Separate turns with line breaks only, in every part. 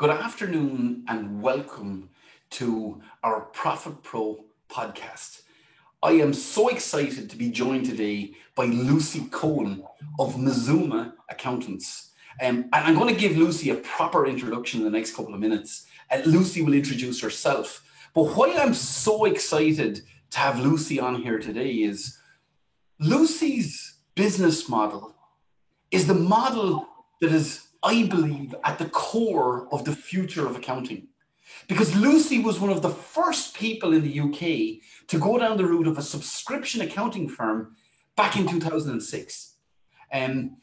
Good afternoon and welcome to our Profit Pro podcast. I am so excited to be joined today by Lucy Cohen of Mazuma Accountants. And I'm going to give Lucy a proper introduction in the next couple of minutes. Lucy will introduce herself. But why I'm so excited to have Lucy on here today is Lucy's business model is the model that is, I believe, at the core of the future of accounting. Because Lucy was one of the first people in the UK to go down the route of a subscription accounting firm back in 2006. And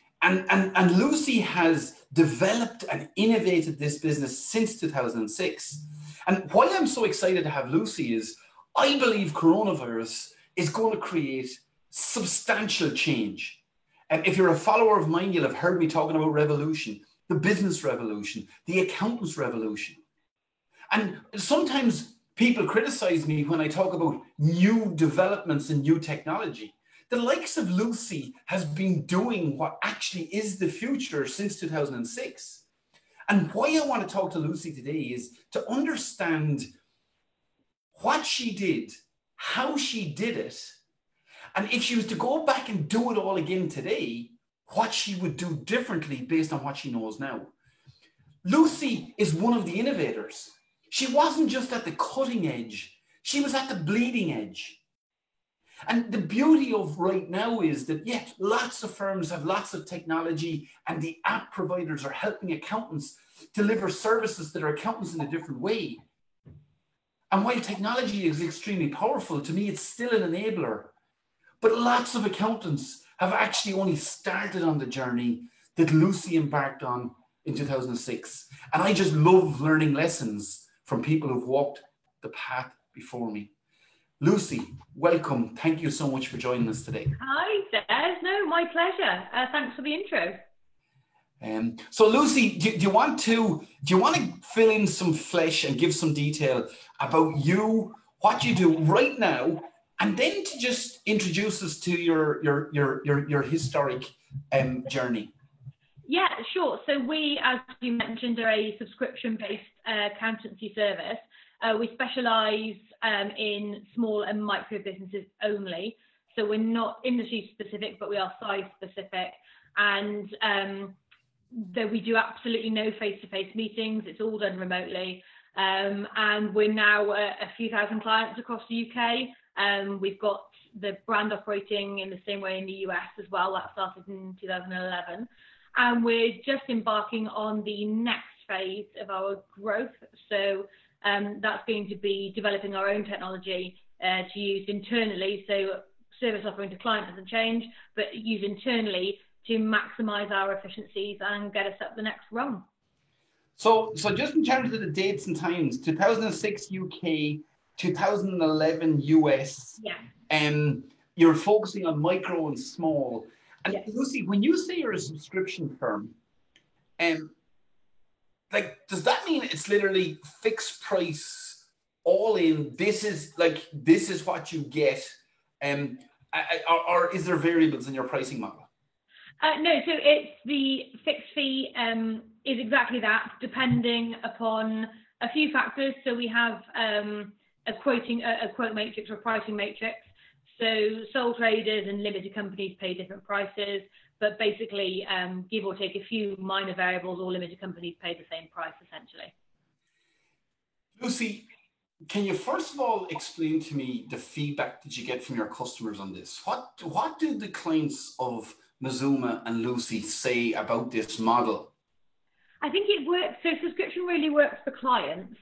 Lucy has developed and innovated this business since 2006. And why I'm so excited to have Lucy is I believe coronavirus is going to create substantial change. And if you're a follower of mine, you'll have heard me talking about revolution, the business revolution, the accountant's revolution. And sometimes people criticize me when I talk about new developments and new technology. The likes of Lucy has been doing what actually is the future since 2006. And why I want to talk to Lucy today is to understand what she did, how she did it, and if she was to go back and do it all again today, what she would do differently based on what she knows now. Lucy is one of the innovators. She wasn't just at the cutting edge, she was at the bleeding edge. And the beauty of right now is that, yes, lots of firms have lots of technology and the app providers are helping accountants deliver services that are accountants in a different way. And while technology is extremely powerful, to me, it's still an enabler. But lots of accountants have actually only started on the journey that Lucy embarked on in 2006. And I just love learning lessons from people who've walked the path before me. Lucy, welcome. Thank you so much for joining us today.
Hi, Des. No, my pleasure. Thanks for the intro.
So Lucy, do you want to fill in some flesh and give some detail about you, what you do right now, and then to just introduce us to your historic journey?
Yeah, sure. So we, as you mentioned, are a subscription-based accountancy service. We specialise in small and micro businesses only. So we're not industry specific, but we are size specific. And though we do absolutely no face-to-face meetings, it's all done remotely. And we're now a few thousand clients across the UK. We've got the brand operating in the same way in the US as well. That started in 2011. And we're just embarking on the next phase of our growth. So that's going to be developing our own technology to use internally. So service offering to clients doesn't change, but use internally to maximize our efficiencies and get us up the next rung.
So just in terms of the dates and times, 2006 UK, 2011 US,
yeah.
You're focusing on micro and small. And
yes.
Lucy, when you say you're a subscription firm, does that mean it's literally fixed price, all in? This is what you get, or is there variables in your pricing model?
No, so it's the fixed fee is exactly that, depending upon a few factors. So we have a quote matrix or pricing matrix. So sole traders and limited companies pay different prices, but basically, give or take a few minor variables, all limited companies pay the same price essentially.
Lucy, can you first of all explain to me the feedback that you get from your customers on this? What do the clients of Mazuma and Lucy say about this model?
I think it works. So subscription really works for clients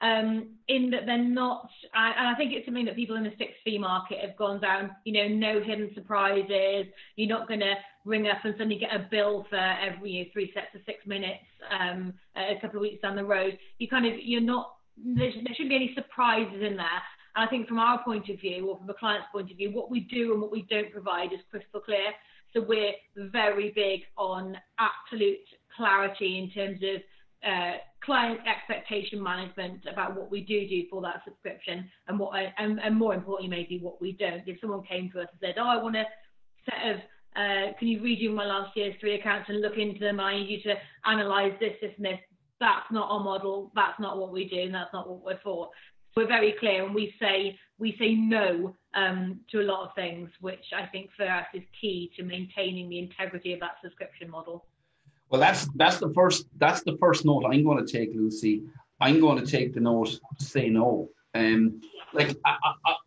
in that they're not, and I think it's something that people in the fixed fee market have gone down, no hidden surprises. You're not going to ring up and suddenly get a bill for every 3 sets of 6 minutes a couple of weeks down the road. You're not, there shouldn't be any surprises in there. And I think from our point of view, or from the client's point of view, what we do and what we don't provide is crystal clear. So we're very big on absolute clarity in terms of client expectation management about what we do for that subscription, and and more importantly, maybe what we don't. If someone came to us and said, "Oh, I want a set of can you redo my last year's 3 accounts and look into them? I need you to analyse this, and this." that's not our model, that's not what we do, and that's not what we're for. We're very clear, and we say no to a lot of things, which I think for us is key to maintaining the integrity of that subscription model.
Well, that's the first note I'm going to take, Lucy. I'm going to take the note, say no.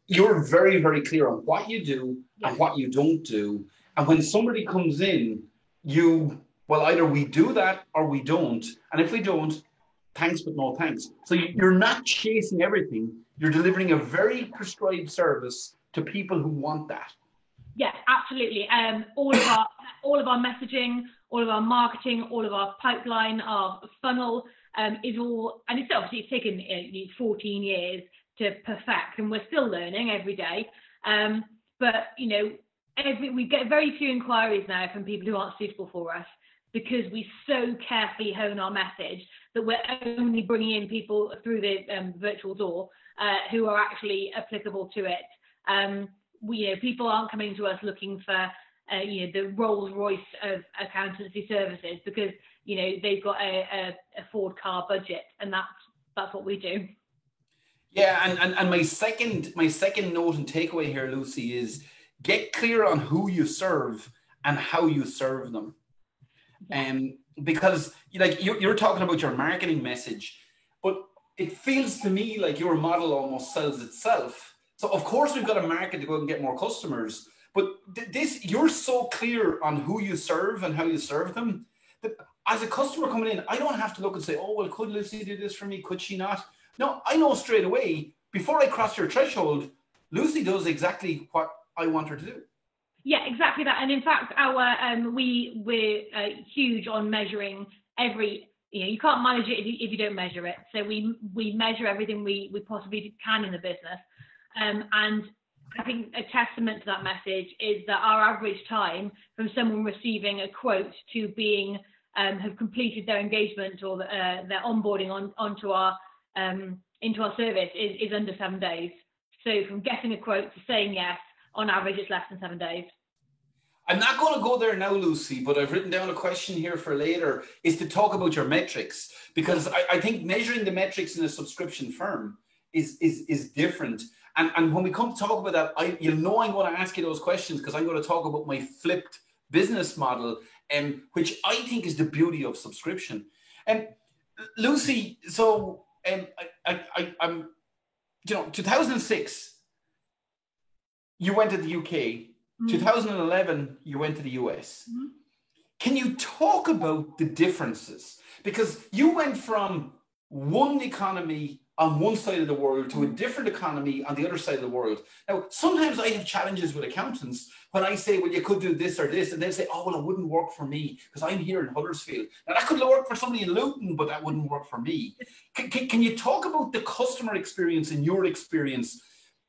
You're very, very clear on what you do and what you don't do. And when somebody comes in, either we do that or we don't. And if we don't, thanks, but no thanks. So you're not chasing everything. You're delivering a very prescribed service to people who want that.
Yeah, absolutely. All of our messaging, all of our marketing, all of our pipeline, our funnel is all, and it's obviously taken 14 years to perfect, and we're still learning every day. But we get very few inquiries now from people who aren't suitable for us, because we so carefully hone our message that we're only bringing in people through the virtual door who are actually applicable to it. People aren't coming to us looking for the Rolls Royce of accountancy services, because they've got a Ford car budget, and that's what we do.
Yeah, and my second note and takeaway here, Lucy, is get clear on who you serve and how you serve them. Because you're talking about your marketing message, but it feels to me like your model almost sells itself. So of course we've got to market to go and get more customers, but you're so clear on who you serve and how you serve them that as a customer coming in, I don't have to look and say, oh, well, could Lucy do this for me? Could she not? No, I know straight away, before I cross your threshold, Lucy does exactly what I want her to do.
Yeah, exactly that. And in fact, we're huge on measuring every, you can't manage it if you don't measure it. So we measure everything we possibly can in the business. And I think a testament to that message is that our average time from someone receiving a quote to being have completed their engagement or their onboarding onto our into our service is under 7 days. So from getting a quote to saying yes, on average, it's less than 7 days.
I'm not going to go there now, Lucy, but I've written down a question here for later, is to talk about your metrics, because I think measuring the metrics in a subscription firm is different. And when we come to talk about that, I'm going to ask you those questions, because I'm going to talk about my flipped business model, which I think is the beauty of subscription. Lucy, so I'm 2006, you went to the UK. 2011, you went to the US. Mm-hmm. Can you talk about the differences? Because you went from one economy on one side of the world to a different economy on the other side of the world. Now, sometimes I have challenges with accountants when I say, well, you could do this or this, and they'll say, oh, well, it wouldn't work for me because I'm here in Huddersfield. Now, that could work for somebody in Luton, but that wouldn't work for me. Can you talk about the customer experience and your experience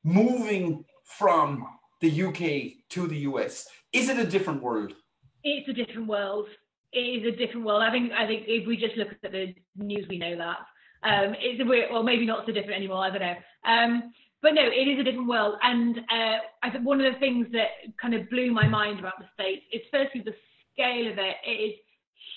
moving from the UK to the US? Is it a different world?
It's a different world. It is a different world. I think if we just look at the news, we know that. It's a weird, well, maybe not so different anymore, I don't know. But no, it is a different world. And I think one of the things that kind of blew my mind about the States is firstly the scale of it. It is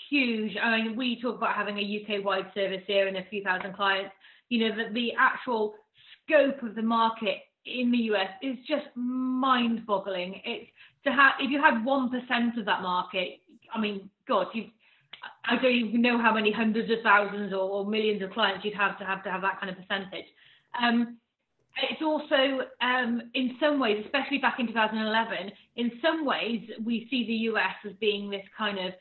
huge. I mean, we talk about having a UK-wide service here and a few thousand clients. The actual scope of the market in the US is just mind-boggling. It's if you had 1% of that market, I mean, God, I don't even know how many hundreds of thousands or millions of clients you'd have to have that kind of percentage. It's also, in some ways, especially back in 2011, in some ways we see the US as being this kind of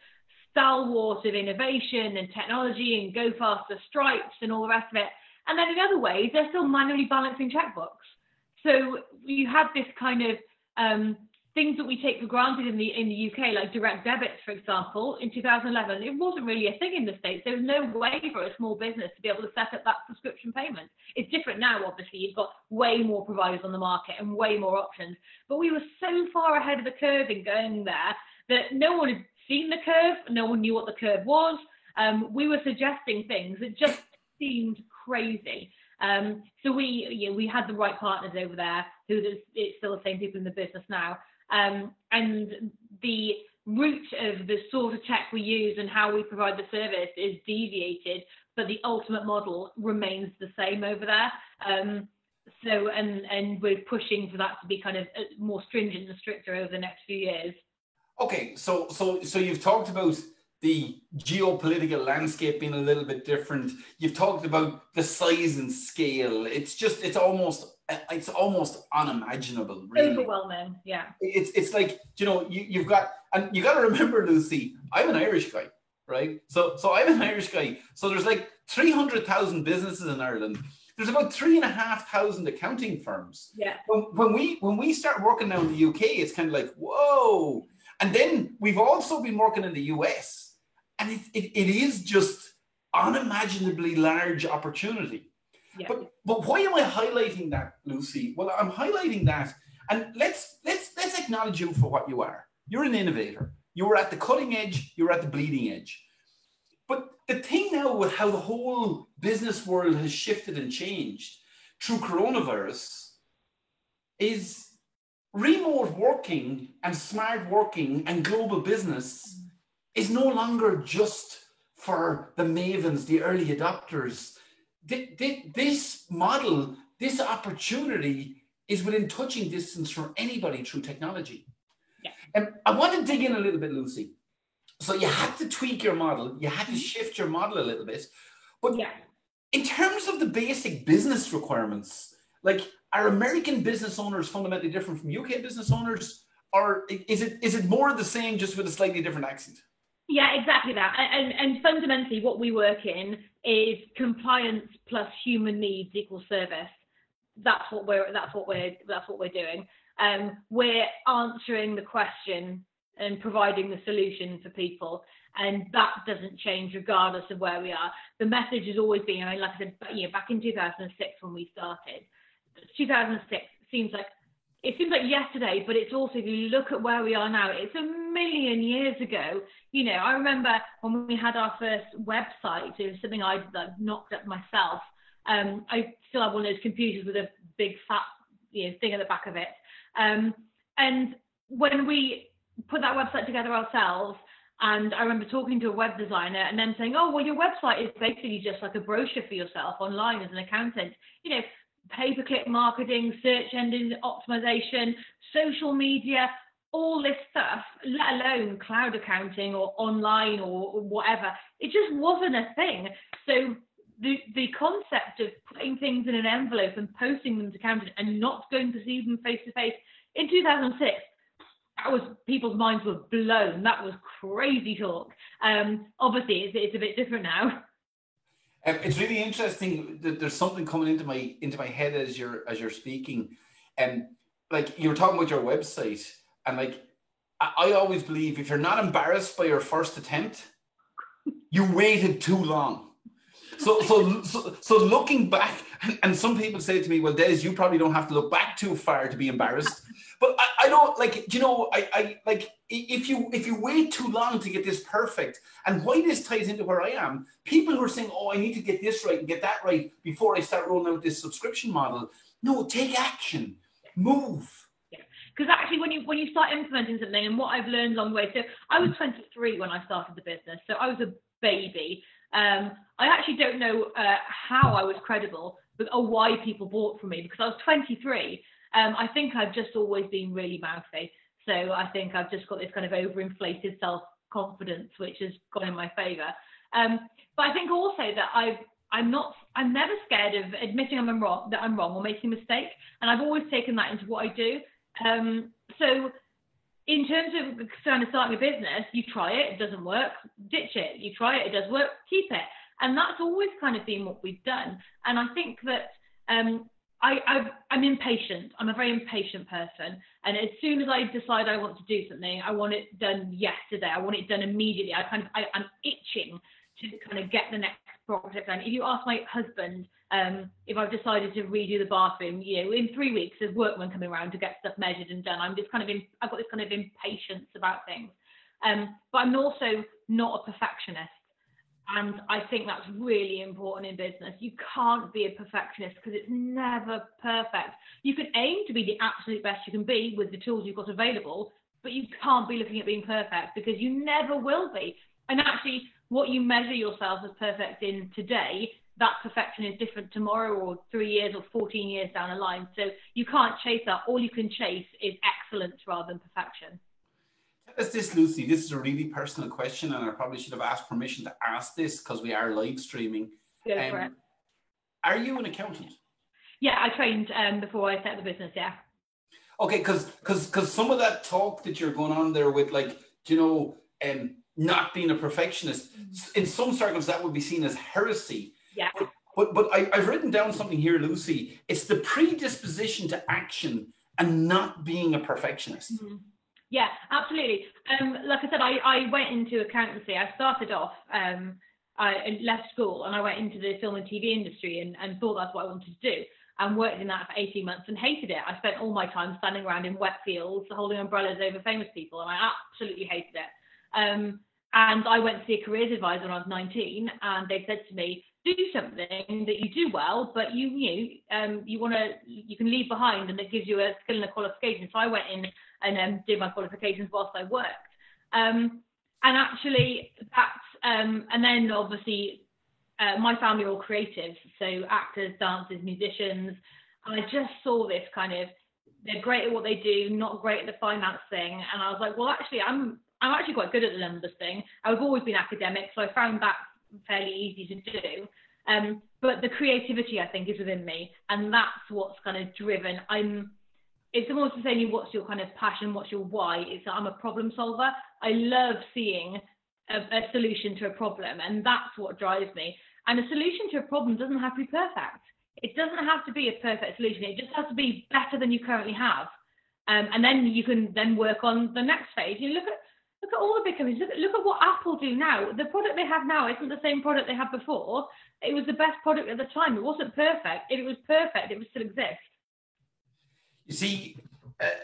stalwart of innovation and technology and go faster stripes and all the rest of it. And then in other ways, they're still manually balancing checkbooks. So you had this kind of things that we take for granted in the UK, like direct debits, for example. In 2011, it wasn't really a thing in the States. There was no way for a small business to be able to set up that subscription payment. It's different now, obviously. You've got way more providers on the market and way more options. But we were so far ahead of the curve in going there that no one had seen the curve. No one knew what the curve was. We were suggesting things that just seemed crazy. So we had the right partners over there it's still the same people in the business now. And the route of the sort of tech we use and how we provide the service is deviated but the ultimate model remains the same over there. So, and we're pushing for that to be kind of more stringent and stricter over the next few years. Okay,
so you've talked about the geopolitical landscape being a little bit different. You've talked about the size and scale. It's almost unimaginable, really.
Overwhelming, yeah.
It's like, you've got to remember, Lucy, I'm an Irish guy, right? So I'm an Irish guy. So there's like 300,000 businesses in Ireland. There's about 3,500 accounting firms.
Yeah.
When we start working now in the UK, it's kind of like, whoa. And then we've also been working in the US, and it is just unimaginably large opportunity.
Yeah.
But why am I highlighting that, Lucy? Well, I'm highlighting that, and let's acknowledge you for what you are. You're an innovator. You were at the cutting edge. You're at the bleeding edge. But the thing now with how the whole business world has shifted and changed through coronavirus is remote working and smart working and global business is no longer just for the mavens, the early adopters. This model, this opportunity is within touching distance for anybody through technology.
Yeah.
And I want to dig in a little bit, Lucy. So you had to tweak your model, you had to shift your model a little bit. But
yeah,
in terms of the basic business requirements, like, are American business owners fundamentally different from UK business owners? Or is it more of the same, just with a slightly different accent?
Yeah, exactly that. And fundamentally what we work in is compliance plus human needs equals service. That's what we're doing. We're answering the question and providing the solution for people, and that doesn't change regardless of where we are. The message has always been, I mean, like I said, back in 2006 when we started, 2006 seems like yesterday, but it's also, if you look at where we are now, it's a million years ago. I remember when we had our first website, it was something I knocked up myself. I still have one of those computers with a big fat thing at the back of it. And when we put that website together ourselves, and I remember talking to a web designer and then saying, oh, well, your website is basically just like a brochure for yourself online as an accountant. Pay-per-click marketing, search engine optimization, social media, all this stuff, let alone cloud accounting or online or whatever. It just wasn't a thing. So the concept of putting things in an envelope and posting them to accountants and not going to see them face to face in 2006, people's minds were blown. That was crazy talk. Obviously, it's a bit different now.
It's really interesting that there's something coming into my head as you're speaking, and like you were talking about your website, and like I always believe if you're not embarrassed by your first attempt, you waited too long. So looking back, and some people say to me, well, Des, you probably don't have to look back too far to be embarrassed. But I don't like, I like, if you wait too long to get this perfect, and why this ties into where I am, people who are saying, oh, I need to get this right and get that right before I start rolling out this subscription model. No, take action, move.
Because actually, when you start implementing something, and what I've learned along the way, so I was 23 when I started the business, so I was a baby. I actually don't know how I was credible, or why people bought from me, because I was 23. I think I've just always been really mouthy. So I think I've just got this kind of overinflated self-confidence, which has gone in my favour. But I think also that I'm never scared of admitting that I'm wrong or making a mistake. And I've always taken that into what I do. So in terms of kind of starting a business, you try it, it doesn't work, ditch it. You try it, it does work, keep it. And that's always kind of been what we've done. And I think that I'm impatient. I'm a very impatient person. And as soon as I decide I want to do something, I want it done yesterday. I want it done immediately. I'm itching to kind of get the next project done. If you ask my husband, if I've decided to redo the bathroom, in 3 weeks, there's workmen coming around to get stuff measured and done. I've got this kind of impatience about things. But I'm also not a perfectionist. And I think that's really important in business. You can't be a perfectionist because it's never perfect. You can aim to be the absolute best you can be with the tools you've got available, but you can't be looking at being perfect because you never will be. And actually, what you measure yourself as perfect in today, that perfection is different tomorrow or 3 years or 14 years down the line. So you can't chase that. All you can chase is excellence rather than perfection.
Tell us this, Lucy. This is a really personal question, and I probably should have asked permission to ask this because we are live streaming.
Go for it.
Are you an accountant?
Yeah, I trained before I set the business, yeah.
Okay, because some of that talk that you're going on there with, like, you know, not being a perfectionist, in some circles that would be seen as heresy.
Yeah.
But I've written down something here, Lucy. It's the predisposition to action and not being a perfectionist.
Mm-hmm. Yeah, absolutely. Like I said, I went into accountancy. I started off, I left school and I went into the film and TV industry and thought that's what I wanted to do, and worked in that for 18 months and hated it. I spent all my time standing around in wet fields, holding umbrellas over famous people, and I absolutely hated it. And I went to see a careers advisor when I was 19, and they said to me, do something that you do well, but you can leave behind, and it gives you a skill and a qualification. So I went in and did my qualifications whilst I worked. And actually and then obviously my family are all creatives, so actors, dancers, musicians, and I just saw this kind of, they're great at what they do, not great at the finance thing. And I was like, well, actually, I'm actually quite good at the numbers thing. I've always been academic, so I found that fairly easy to do. But the creativity, I think, is within me, and that's what's kind of driven. If someone was to say to you, what's your kind of passion, what's your why, it's that I'm a problem solver. I love seeing a solution to a problem, and that's what drives me. And a solution to a problem doesn't have to be perfect. It doesn't have to be a perfect solution. It just has to be better than you currently have. And then you can then work on the next phase. You look at all the big companies. Look at what Apple do now. The product they have now isn't the same product they had before. It was the best product at the time. It wasn't perfect. If it was perfect, it would still exist.
You see,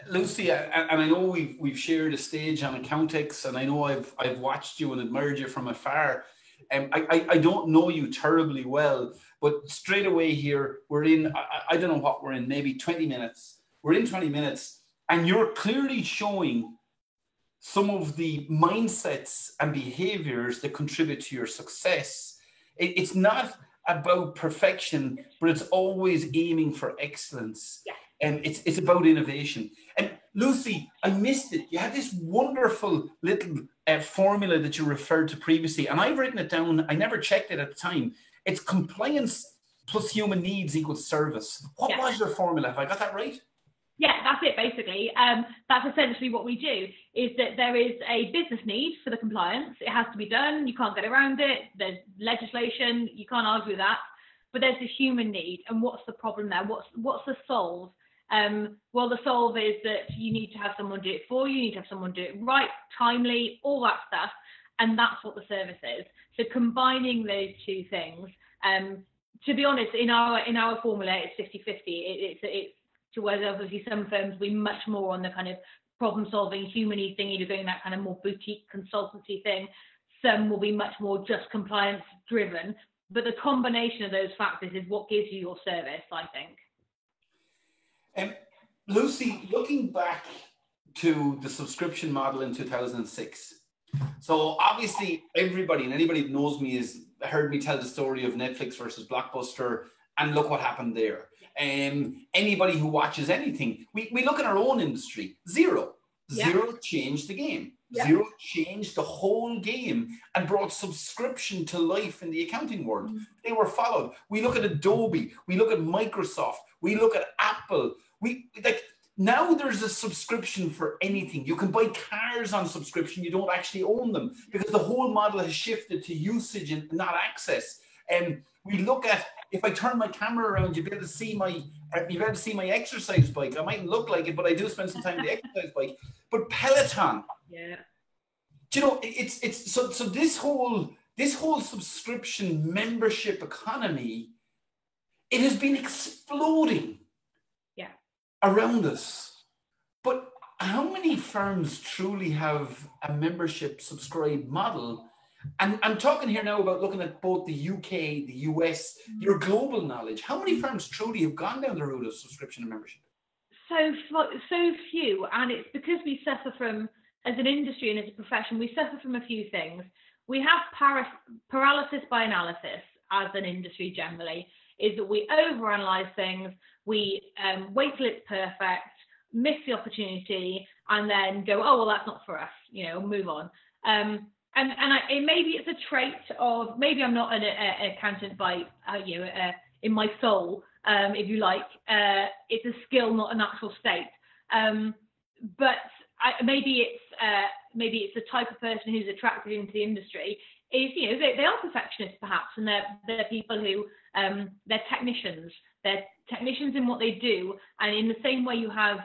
Lucy, and I know we've shared a stage on Accountex, and I know I've watched you and admired you from afar. I don't know you terribly well, but straight away here, we're in, I don't know what we're in, maybe 20 minutes. We're in 20 minutes, and you're clearly showing some of the mindsets and behaviors that contribute to your success. It's not about perfection, but it's always aiming for excellence.
Yeah.
And it's about innovation. And Lucy, I missed it. You had this wonderful little formula that you referred to previously, and I've written it down. I never checked it at the time. It's compliance plus human needs equals service. What was your formula? Have I got that right?
Yeah, that's it basically. That's essentially what we do, is that there is a business need for the compliance. It has to be done. You can't get around it. There's legislation. You can't argue with that. But there's a human need. And what's the problem there? What's the solve? Well, the solve is that you need to have someone do it for you. You need to have someone do it right, timely, all that stuff. And that's what the service is. So combining those two things, to be honest, in our formula, it's 50-50. It's to where obviously some firms will be much more on the kind of problem solving, human need thing, you're doing that kind of more boutique consultancy thing. Some will be much more just compliance driven. But the combination of those factors is what gives you your service, I think.
Lucy, looking back to the subscription model in 2006, so obviously everybody and anybody that knows me has heard me tell the story of Netflix versus Blockbuster, and look what happened there. Anybody who watches anything, we look at our own industry, zero changed the game. Xero changed the whole game and brought subscription to life in the accounting world. They were followed. We look at Adobe, we look at Microsoft, we look at Apple. Now there's a subscription for anything. You can buy cars on subscription. You don't actually own them because the whole model has shifted to usage and not access. We look at, if I turn my camera around, you'll be able to see my exercise bike. I mightn't look like it, but I do spend some time on the exercise bike. But Peloton. Yeah. Do you know, it's so this whole subscription membership economy, it has been exploding around us. But how many firms truly have a membership subscribe model? And I'm talking here now about looking at both the UK, the US, your global knowledge. How many firms truly have gone down the route of subscription and membership?
So few, and it's because we suffer from, as an industry and as a profession, we suffer from a few things. we have paralysis by analysis as an industry generally, is that we overanalyze things, we wait till it's perfect, miss the opportunity, and then go, oh, well, that's not for us, move on. Maybe it's a trait of, maybe I'm not an accountant by, in my soul, if you like. It's a skill, not a natural state. But maybe it's the type of person who's attracted into the industry is, they are perfectionists perhaps, and they're people who, they're technicians in what they do. And in the same way you have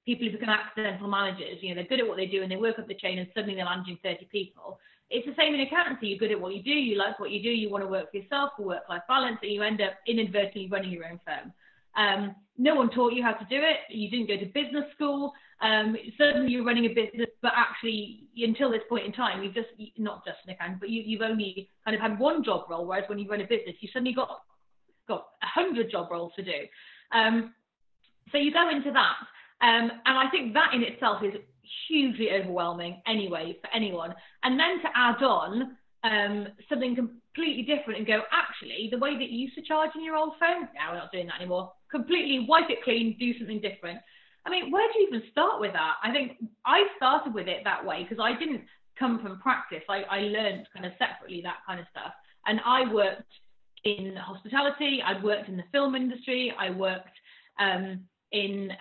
people who become accidental managers, they're good at what they do and they work up the chain and suddenly they're managing 30 people. It's the same in accountancy. You're good at what you do, you like what you do, you want to work for yourself for work-life balance, and you end up inadvertently running your own firm. No one taught you how to do it. You didn't go to business school. Certainly you're running a business, but actually until this point in time, you've not just an accountant, but you've only kind of had one job role, whereas when you run a business, you suddenly got 100 job roles to do. So you go into that. And I think that in itself is hugely overwhelming anyway for anyone. And then to add on something completely different and go, actually, the way that you used to charge in your old phone, we're not doing that anymore. Completely wipe it clean, do something different. I mean, where do you even start with that? I think I started with it that way because I didn't come from practice. I learned kind of separately that kind of stuff. And I worked in hospitality, I'd worked in the film industry, I worked in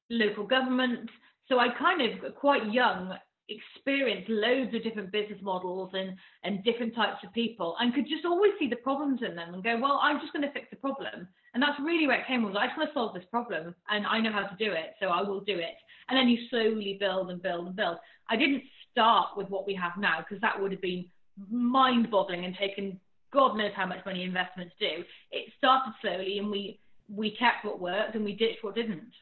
local government. So I kind of, quite young, experienced loads of different business models and different types of people, and could just always see the problems in them and go, well, I'm just going to fix the problem. And that's really where it came from. I just want to solve this problem and I know how to do it, so I will do it. And then you slowly build and build and build. I didn't start with what we have now because that would have been mind-boggling and taken God knows how much money investments do. It started slowly and we kept what worked and we ditched what didn't.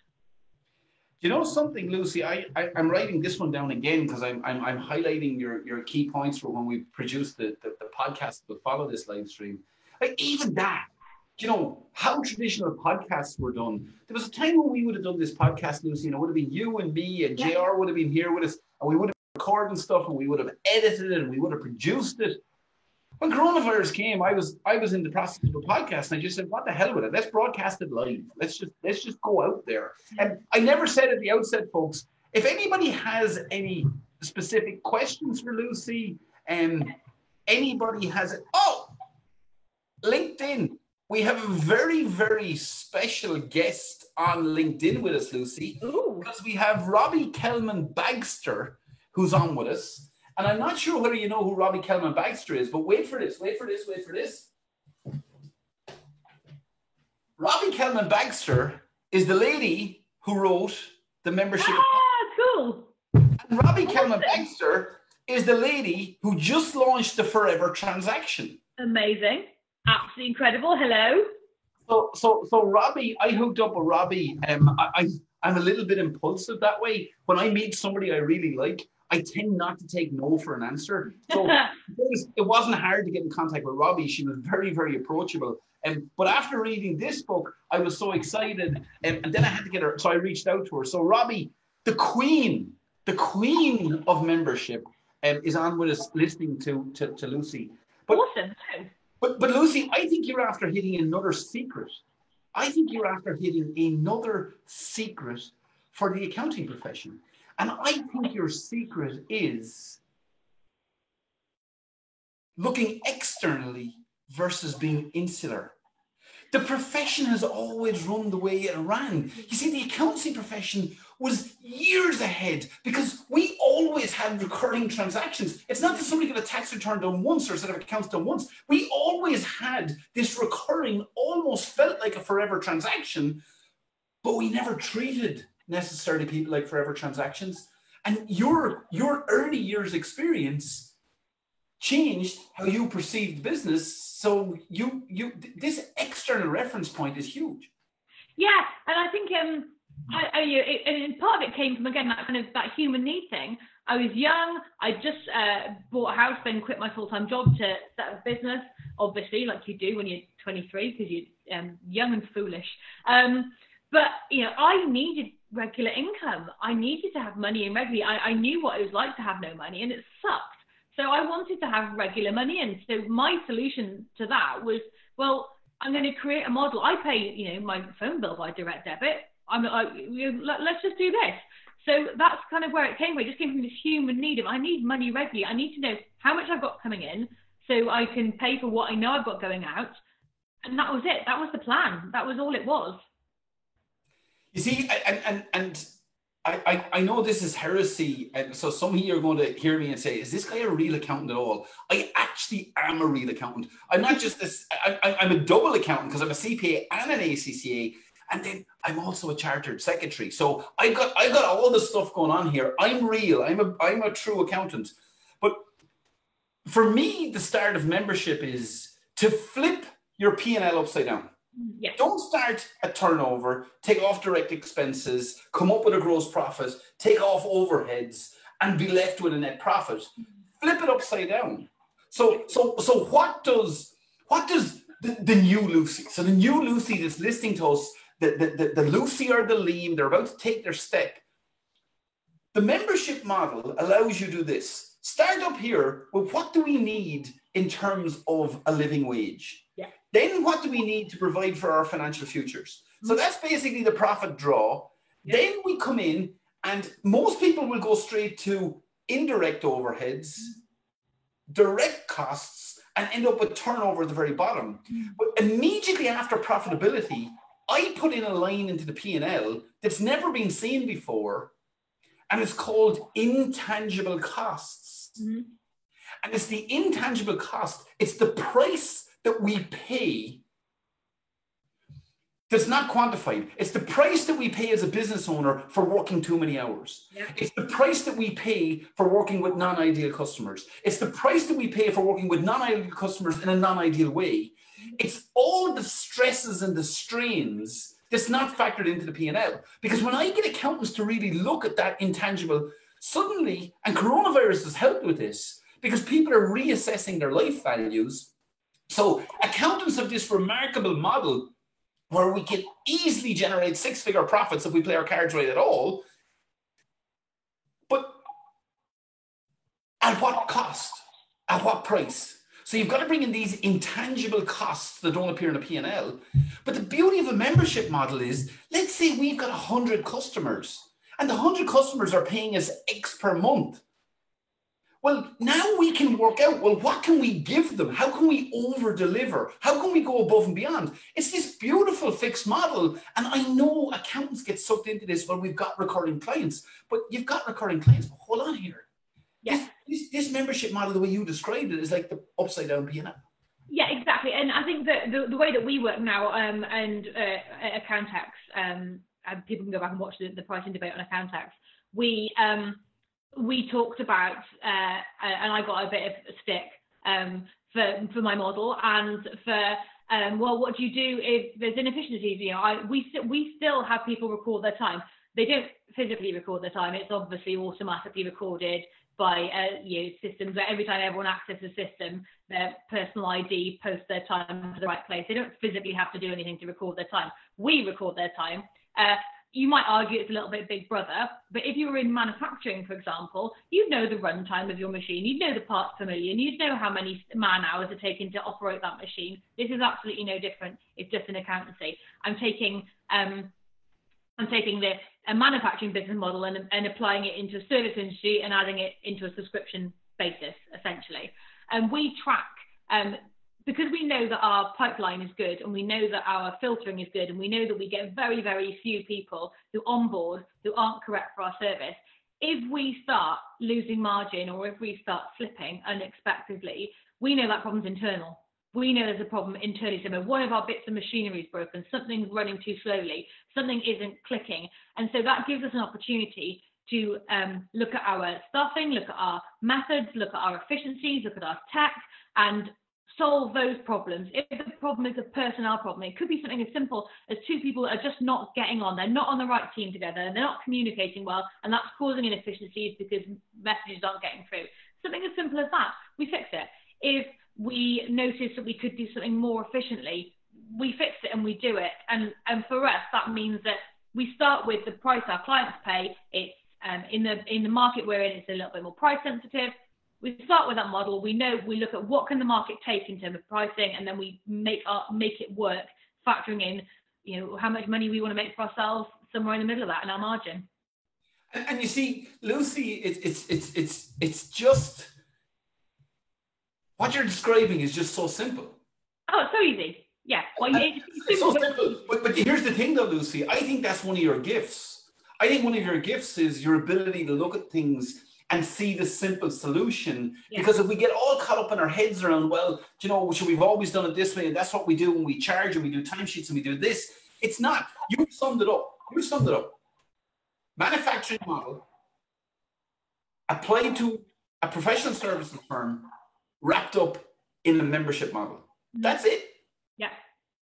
You know something, Lucy? I'm writing this one down again because I'm highlighting your key points for when we produce the podcast that will follow this live stream. Like even that, how traditional podcasts were done. There was a time when we would have done this podcast, Lucy, and it would have been you and me and JR would have been here with us, and we would have recorded stuff and we would have edited it and we would have produced it. When coronavirus came, I was in the process of a podcast, and I just said, "What the hell with it? Let's broadcast it live. Let's just go out there." And I never said at the outset, folks, if anybody has any specific questions for Lucy, anybody has it. Oh, LinkedIn. We have a very, very special guest on LinkedIn with us, Lucy, because we have Robbie Kelman-Bagster, who's on with us. And I'm not sure whether you know who Robbie Kelman-Bagster is, but wait for this. Robbie Kelman-Bagster is the lady who wrote the membership.
Cool.
And Robbie Kelman-Bagster is the lady who just launched the Forever Transaction.
Amazing. Absolutely incredible. Hello.
So Robbie, I hooked up with Robbie. I'm a little bit impulsive that way. When I meet somebody I really like, I tend not to take no for an answer. So it wasn't hard to get in contact with Robbie. She was very, very approachable. But after reading this book, I was so excited. And then I had to get her. So I reached out to her. So Robbie, the queen of membership, is on with us listening to Lucy. But,
awesome.
But Lucy, I think you're after hitting another secret. I think you're after hitting another secret for the accounting profession. And I think your secret is looking externally versus being insular. The profession has always run the way it ran. You see, the accountancy profession was years ahead because we always had recurring transactions. It's not that somebody got a tax return done once or a set of accounts done once. We always had this recurring, almost felt like a forever transaction, but we never treated necessarily people like forever transactions. And your early years experience changed how you perceived business. So this external reference point is huge.
Yeah, and I think and part of it came from, again, that kind of that human need thing. I was young. I just bought a house, then quit my full-time job to set up a business, obviously, like you do when you're 23, because you're young and foolish. But I needed regular income. I needed to have money in regularly. I knew what it was like to have no money, and it sucked. So I wanted to have regular money in. So my solution to that was, well, I'm going to create a model. I pay, my phone bill by direct debit. Let's just do this. So that's kind of where it came from. It just came from this human need of, I need money regularly. I need to know how much I've got coming in so I can pay for what I know I've got going out. And that was it. That was the plan. That was all it was.
You see, and I know this is heresy, and so some of you are going to hear me and say, is this guy a real accountant at all? I actually am a real accountant. I'm not just this, I'm a double accountant because I'm a CPA and an ACCA, and then I'm also a chartered secretary. So I've got all the stuff going on here. I'm real, I'm a true accountant. But for me, the start of membership is to flip your P&L upside down.
Yes.
Don't start at turnover, take off direct expenses, come up with a gross profit, take off overheads, and be left with a net profit. Flip it upside down. So what does the new Lucy? So the new Lucy that's listening to us, the Lucy or the Liam, they're about to take their step. The membership model allows you to do this. Start up here with what do we need in terms of a living wage?
Yeah.
Then what do we need to provide for our financial futures? So that's basically the profit draw. Yeah. Then we come in and most people will go straight to indirect overheads, direct costs, and end up with turnover at the very bottom. But immediately after profitability, I put in a line into the P&L that's never been seen before, and it's called intangible costs. Mm-hmm. And it's the intangible cost, it's the price that we pay that's not quantified. It's the price that we pay as a business owner for working too many hours. Yeah. It's the price that we pay for working with non-ideal customers. It's the price that we pay for working with non-ideal customers in a non-ideal way. It's all the stresses and the strains that's not factored into the P&L. Because when I get accountants to really look at that intangible, suddenly, and coronavirus has helped with this, because people are reassessing their life values. So accountants have this remarkable model where we can easily generate six-figure profits if we play our cards right at all. But at what cost? At what price? So you've got to bring in these intangible costs that don't appear in a P&L. But the beauty of a membership model is, let's say we've got 100 customers and the 100 customers are paying us X per month. Well, now we can work out, well, what can we give them? How can we over-deliver? How can we go above and beyond? It's this beautiful fixed model. And I know accountants get sucked into this, well, we've got recurring clients. But you've got recurring clients, but hold on here. Yeah. This membership model, the way you described it, is like the upside-down P&L.
Yeah, exactly. And I think that the way that we work now, and at Accountex, and people can go back and watch the pricing debate on Accountex, we talked about, and I got a bit of a stick for my model, and for well, what do you do if there's inefficiencies? We still have people record their time. They don't physically record their time. It's obviously automatically recorded by systems where every time everyone accesses the system, their personal ID posts their time to the right place. They don't physically have to do anything to record their time. We record their time. You might argue it's a little bit Big Brother, but if you were in manufacturing, for example, you'd know the runtime of your machine, you'd know the parts per million, you'd know how many man hours are taken to operate that machine. This is absolutely no different. It's just an accountancy. I'm taking a manufacturing business model and applying it into a service industry and adding it into a subscription basis, essentially. And we track, because we know that our pipeline is good and we know that our filtering is good and we know that we get very, very few people who onboard who aren't correct for our service. If we start losing margin or if we start slipping unexpectedly, we know that problem's internal. We know there's a problem internally somewhere. One of our bits of machinery is broken, something's running too slowly, something isn't clicking. And so that gives us an opportunity to look at our staffing, look at our methods, look at our efficiencies, look at our tech, and solve those problems. If the problem is a personnel problem, it could be something as simple as two people that are just not getting on. They're not on the right team together, and they're not communicating well, and that's causing inefficiencies because messages aren't getting through. Something as simple as that, we fix it. If we notice that we could do something more efficiently, we fix it and we do it. And for us, that means that we start with the price our clients pay. It's in the market we're in, it's a little bit more price sensitive. we start with that model. We look at what can the market take in terms of pricing, and then we make it work, factoring in, you know, how much money we want to make for ourselves, somewhere in the middle of that, and our margin.
And you see, Lucy, it's just what you're describing is just so simple.
Oh, it's so easy. Yeah. Well,
it's so simple. But here's the thing, though, Lucy. I think that's one of your gifts. I think one of your gifts is your ability to look at things and see the simple solution. Yeah. Because if we get all caught up in our heads around, well, you know, we've always done it this way, and that's what we do when we charge, and we do timesheets, and we do this. It's not. You summed it up. Manufacturing model applied to a professional services firm wrapped up in a membership model. That's it.
Yeah.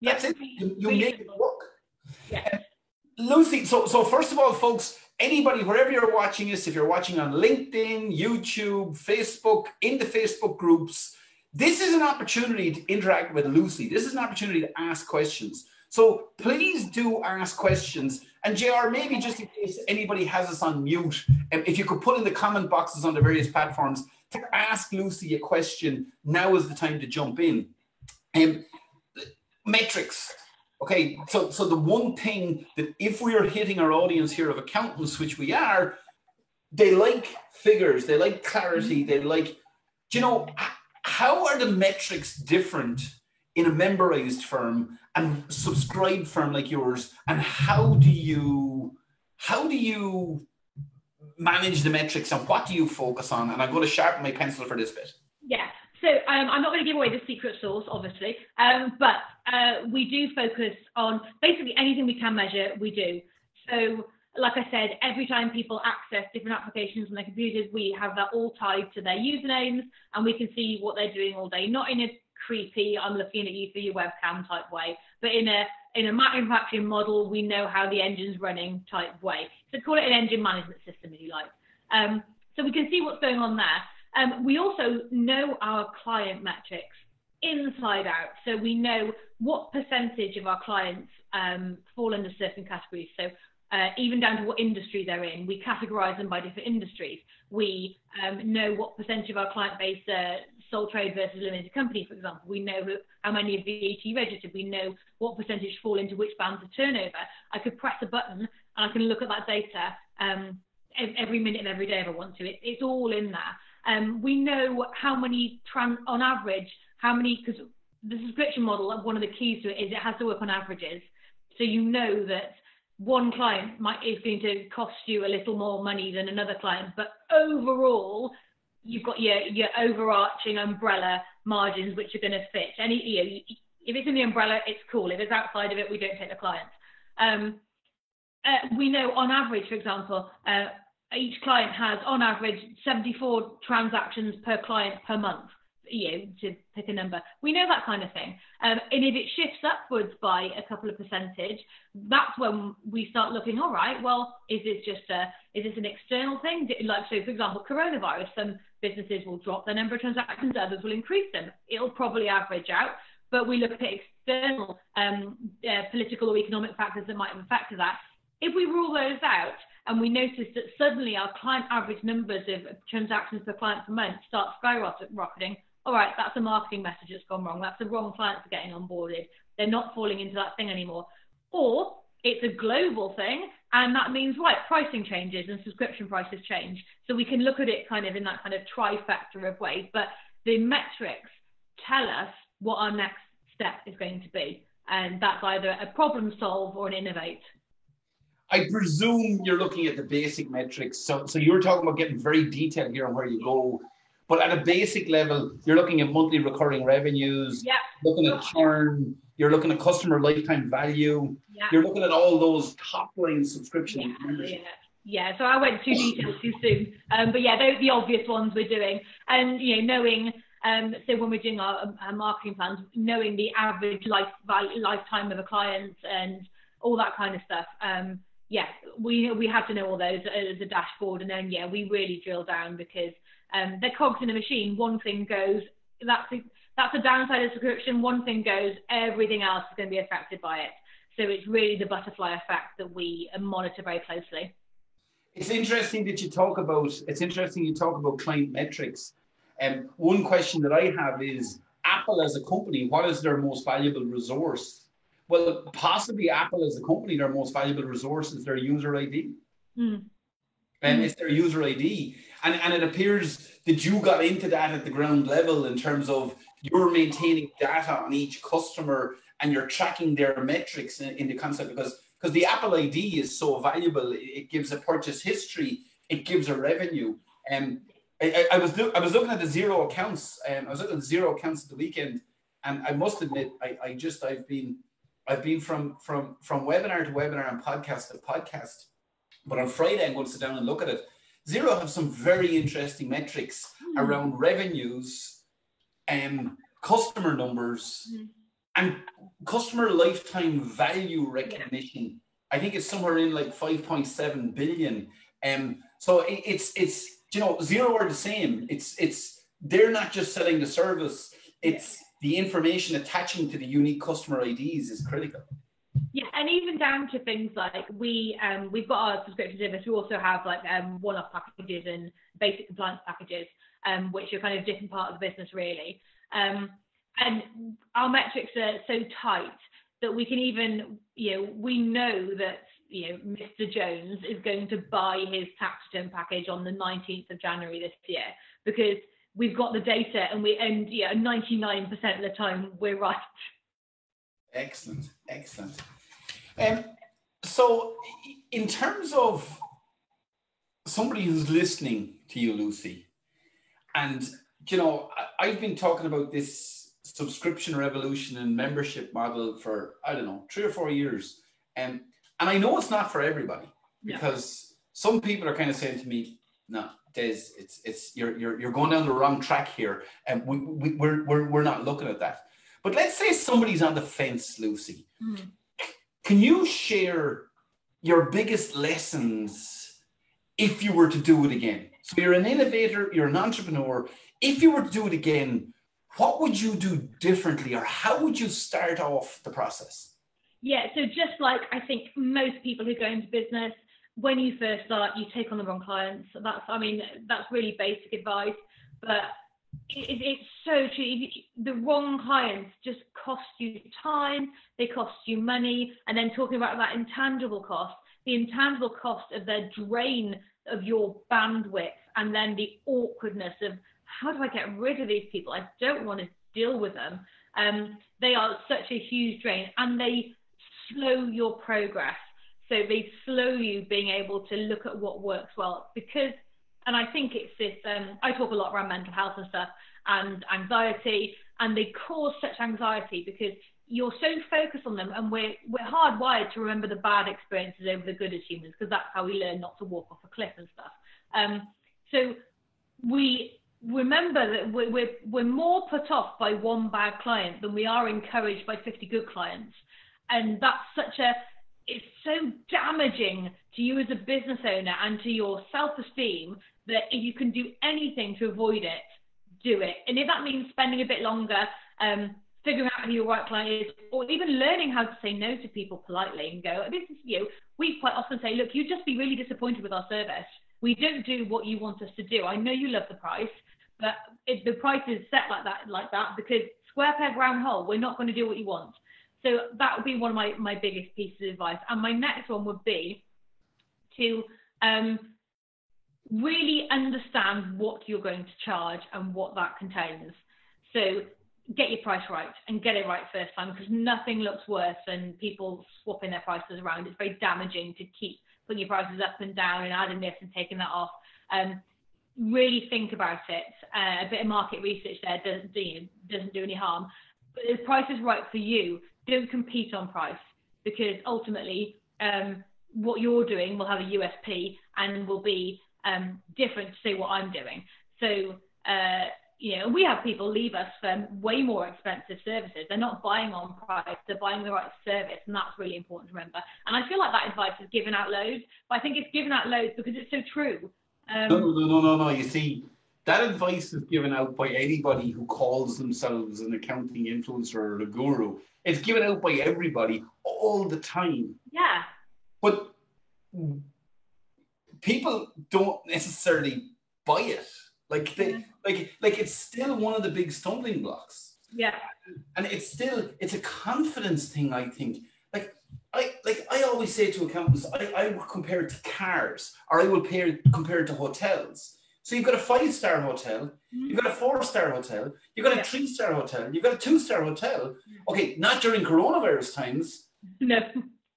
That's it. You make it work.
Yeah.
Lucy, so first of all, folks, anybody, wherever you're watching this, if you're watching on LinkedIn, YouTube, Facebook, in the Facebook groups, this is an opportunity to interact with Lucy. This is an opportunity to ask questions. So please do ask questions. And JR, maybe just in case anybody has us on mute, if you could put in the comment boxes on the various platforms to ask Lucy a question, now is the time to jump in. Metrics. Okay, so the one thing that if we are hitting our audience here of accountants, which we are, they like figures, they like clarity, they like, you know, how are the metrics different in a memberized firm and subscribed firm like yours? And how do you manage the metrics, and what do you focus on? And I'm going to sharpen my pencil for this bit.
Yeah. So I'm not going to give away the secret sauce, obviously, but we do focus on basically anything we can measure, we do. So like I said, every time people access different applications on their computers, we have that all tied to their usernames, and we can see what they're doing all day, not in a creepy, I'm looking at you through your webcam type way, but in a manufacturing model, we know how the engine's running type way. So call it an engine management system, if you like. So we can see what's going on there. We also know our client metrics inside out. So we know what percentage of our clients fall under certain categories. So even down to what industry they're in, we categorize them by different industries. We know what percentage of our client base sole trade versus limited company, for example. We know how many are VAT registered. We know what percentage fall into which bands of turnover. I could press a button and I can look at that data every minute of every day if I want to. It's all in there. We know how many, on average, how many, because the subscription model, one of the keys to it is it has to work on averages. So you know that one client is going to cost you a little more money than another client, but overall, you've got your overarching umbrella margins which are going to fit. If it's in the umbrella, it's cool. If it's outside of it, we don't take the clients. We know on average, for example, each client has on average 74 transactions per client per month, to pick a number. We know that kind of thing. And if it shifts upwards by a couple of percentage, that's when we start looking, all right, well, is this an external thing? Like, so for example, coronavirus, some businesses will drop their number of transactions, others will increase them. It'll probably average out, but we look at external political or economic factors that might affect that. If we rule those out, and we notice that suddenly our client average numbers of transactions per client per month start skyrocketing, all right, that's a marketing message that's gone wrong. That's the wrong clients are getting onboarded. They're not falling into that thing anymore. Or it's a global thing, and that means, right, pricing changes and subscription prices change. So we can look at it kind of in that kind of trifecta of ways. But the metrics tell us what our next step is going to be. And that's either a problem solve or an innovate.
I presume you're looking at the basic metrics. So you're talking about getting very detailed here on where you go. But at a basic level, you're looking at monthly recurring revenues, looking at churn, you're looking at customer lifetime value, you're looking at all those top line subscription.
Yeah, so I went too detailed too soon. But yeah, those are the obvious ones we're doing. And, knowing, so when we're doing our marketing plans, knowing the average lifetime of a client and all that kind of stuff. We have to know all those as a dashboard. And then, we really drill down because they're cogs in a machine. One thing goes, that's a downside of subscription. One thing goes, everything else is going to be affected by it. So it's really the butterfly effect that we monitor very closely.
It's interesting that you talk about client metrics. One question that I have is, Apple as a company, what is their most valuable resource? Well, possibly Apple as a company, their most valuable resource is their user ID. And it's their user ID. And it appears that you got into that at the ground level in terms of you're maintaining data on each customer and you're tracking their metrics in the concept, because the Apple ID is so valuable. It gives a purchase history, it gives a revenue. I was looking at the zero accounts. I was looking at the zero accounts at the weekend, and I must admit, I've been from webinar to webinar and podcast to podcast. But on Friday, I'm going to sit down and look at it. Xero have some very interesting metrics around revenues, customer numbers, and customer lifetime value recognition. Yeah. I think it's somewhere in like 5.7 billion. So it's Xero are the same. It's they're not just selling the service. It's the information attaching to the unique customer IDs is critical.
Yeah, and even down to things like we've got our subscription service. We also have like one-off packages and basic compliance packages, which are kind of different part of the business really. And our metrics are so tight that we can even, we know that Mr. Jones is going to buy his tax return package on the 19th of January this year, because we've got the data and 99% of the time we're right.
Excellent. So in terms of somebody who's listening to you, Lucy, and, I've been talking about this subscription revolution and membership model for, 3 or 4 years. And I know it's not for everybody, because some people are kind of saying to me, no, Des, you're going down the wrong track here. And we're not looking at that. But let's say somebody's on the fence, Lucy. Can you share your biggest lessons if you were to do it again? So you're an innovator, you're an entrepreneur. If you were to do it again, what would you do differently, or how would you start off the process?
Yeah, so just like I think most people who go into business, when you first start, you take on the wrong clients. That's really basic advice, but it's so true. The wrong clients just cost you time, they cost you money, and then talking about that intangible cost, the intangible cost of the drain of your bandwidth, and then the awkwardness of how do I get rid of these people? I don't want to deal with them. They are such a huge drain, and they slow your progress. So they slow you being able to look at what works well, because, and I think it's this, I talk a lot around mental health and stuff and anxiety, and they cause such anxiety because you're so focused on them, and we're hardwired to remember the bad experiences over the good as humans, because that's how we learn not to walk off a cliff and stuff. So we remember that we're more put off by one bad client than we are encouraged by 50 good clients. And that's it's so damaging to you as a business owner and to your self-esteem that if you can do anything to avoid it, do it. And if that means spending a bit longer, figuring out who your right client is, or even learning how to say no to people politely and go, this is we quite often say, look, you'd just be really disappointed with our service. We don't do what you want us to do. I know you love the price, but if the price is set like that, because square peg, round hole, we're not going to do what you want. So that would be one of my biggest pieces of advice. And my next one would be to really understand what you're going to charge and what that contains. So get your price right and get it right first time, because nothing looks worse than people swapping their prices around. It's very damaging to keep putting your prices up and down and adding this and taking that off. Really think about it. A bit of market research there doesn't do any harm. But if the price is right for you, don't compete on price, because ultimately what you're doing will have a USP and will be different to say what I'm doing. So, we have people leave us for way more expensive services. They're not buying on price, they're buying the right service, and that's really important to remember. And I feel like that advice is given out loads, but I think it's given out loads because it's so true.
No. You see, that advice is given out by anybody who calls themselves an accounting influencer or a guru. It's given out by everybody all the time.
Yeah.
But people don't necessarily buy it. Like like it's still one of the big stumbling blocks.
Yeah.
And it's a confidence thing, I think. I always say to accountants, I will compare it to cars, or I will compare it to hotels. So you've got a 5-star hotel, you've got a 4-star hotel, you've got a 3-star hotel, you've got a 2-star hotel. Okay, not during coronavirus times.
No.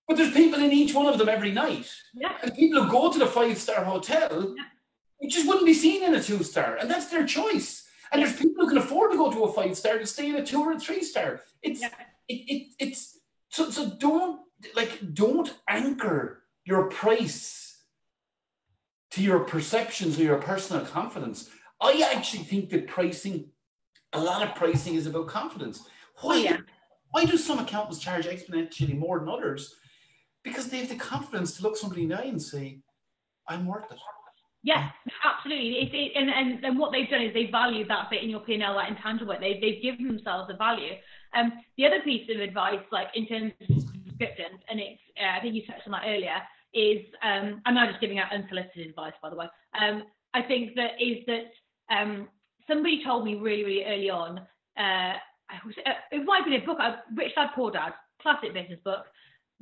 But there's people in each one of them every night.
Yeah.
And people who go to the 5-star hotel, you just wouldn't be seen in a 2-star, and that's their choice. And there's people who can afford to go to a 5-star to stay in a 2 or a 3-star. It's so don't anchor your price to your perceptions or your personal confidence. I actually think that a lot of pricing is about confidence. Why do some accountants charge exponentially more than others? Because they have the confidence to look somebody in the eye and say, I'm worth it.
Yeah, absolutely. And what they've done is they value that bit in your P&L, that intangible. They've given themselves a value. The other piece of advice, like in terms of subscriptions, and it's I think you touched on that earlier, is I'm not just giving out unsolicited advice, by the way. I think that somebody told me really, really early on. It might be a book, Rich Dad Poor Dad, classic business book.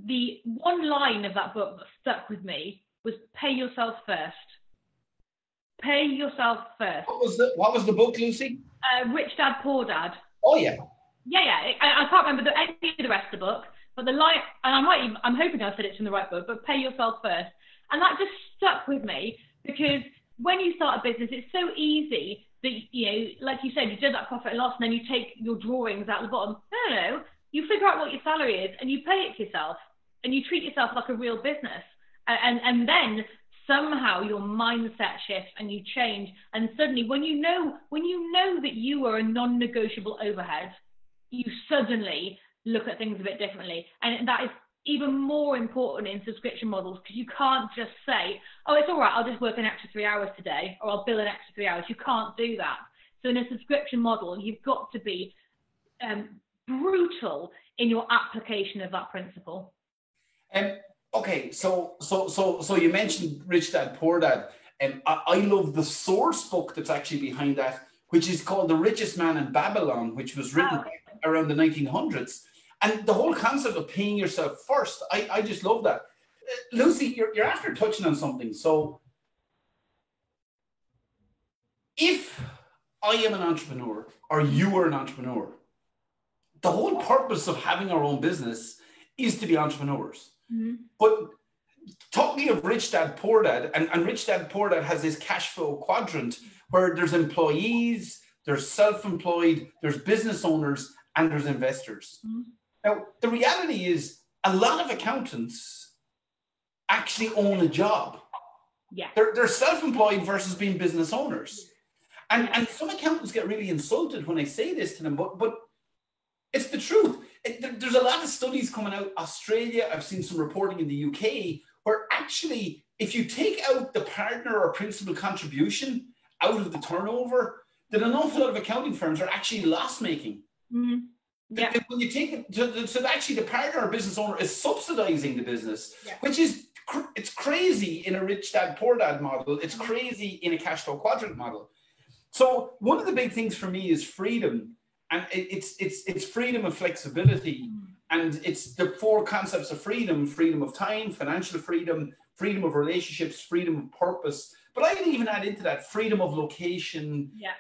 The one line of that book that stuck with me was pay yourself first. Pay yourself first.
What was the book, Lucy?
Rich Dad Poor Dad.
Oh yeah.
Yeah. I can't remember any of the rest of the book, but the line, and I'm hoping I said it's in the right book, but pay yourself first. And that just stuck with me, because when you start a business, it's so easy that, like you said, you did that profit and loss, and then you take your drawings out the bottom. No. You figure out what your salary is and you pay it to yourself, and you treat yourself like a real business. And then somehow your mindset shifts and you change. And suddenly when you know that you are a non-negotiable overhead, you suddenly look at things a bit differently. And that is even more important in subscription models, because you can't just say, oh, it's all right, I'll just work an extra 3 hours today, or I'll bill an extra 3 hours. You can't do that. So in a subscription model, you've got to be brutal in your application of that principle.
Okay, so you mentioned Rich Dad Poor Dad, and I love the source book that's actually behind that, which is called The Richest Man in Babylon, which was written around the 1900s. And the whole concept of paying yourself first, I just love that. Lucy, you're after touching on something. So if I am an entrepreneur, or you are an entrepreneur, the whole purpose of having our own business is to be entrepreneurs. Mm-hmm. But talking of Rich Dad Poor Dad, and Rich Dad Poor Dad has this cash flow quadrant where there's employees, there's self-employed, there's business owners, and there's investors. Mm-hmm. Now, the reality is a lot of accountants actually own a job.
Yeah.
They're self-employed versus being business owners. And some accountants get really insulted when I say this to them, but it's the truth. There's a lot of studies coming out. Australia, I've seen some reporting in the UK, where actually, if you take out the partner or principal contribution out of the turnover, then an awful lot of accounting firms are actually loss-making. Mm-hmm. Yeah. When you take it, so actually the partner or business owner is subsidizing the business, which is, it's crazy in a Rich Dad Poor Dad model. It's crazy in a cash flow quadrant model. So one of the big things for me is freedom. And it's freedom and flexibility. And it's the 4 concepts of freedom: freedom of time, financial freedom, freedom of relationships, freedom of purpose. But I can even add into that freedom of location. Yeah.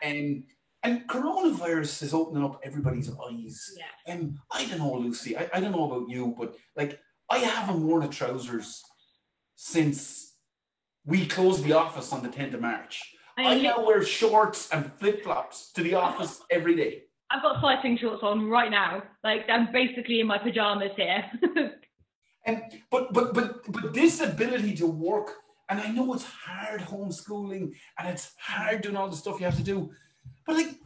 And coronavirus is opening up everybody's eyes. Yeah. I don't know, Lucy, I don't know about you, but like, I haven't worn a trousers since we closed the office on the 10th of March. I now wear shorts and flip-flops to the office every day.
I've got cycling shorts on right now. Like, I'm basically in my pajamas here.
But this ability to work, and I know it's hard homeschooling and it's hard doing all the stuff you have to do, but like,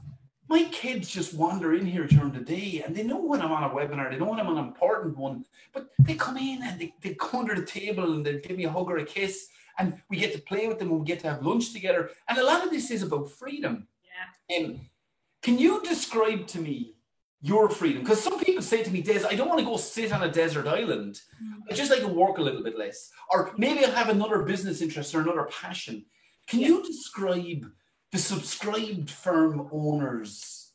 my kids just wander in here during the day and they know when I'm on a webinar, they know when I'm on an important one, but they come in and they go under the table and they give me a hug or a kiss, and we get to play with them and we get to have lunch together. And a lot of this is about freedom. Yeah. Can you describe to me your freedom? Because some people say to me, Des, I don't want to go sit on a desert island. I just like to work a little bit less. Or maybe I'll have another business interest or another passion. Can you describe the subscribed firm owner's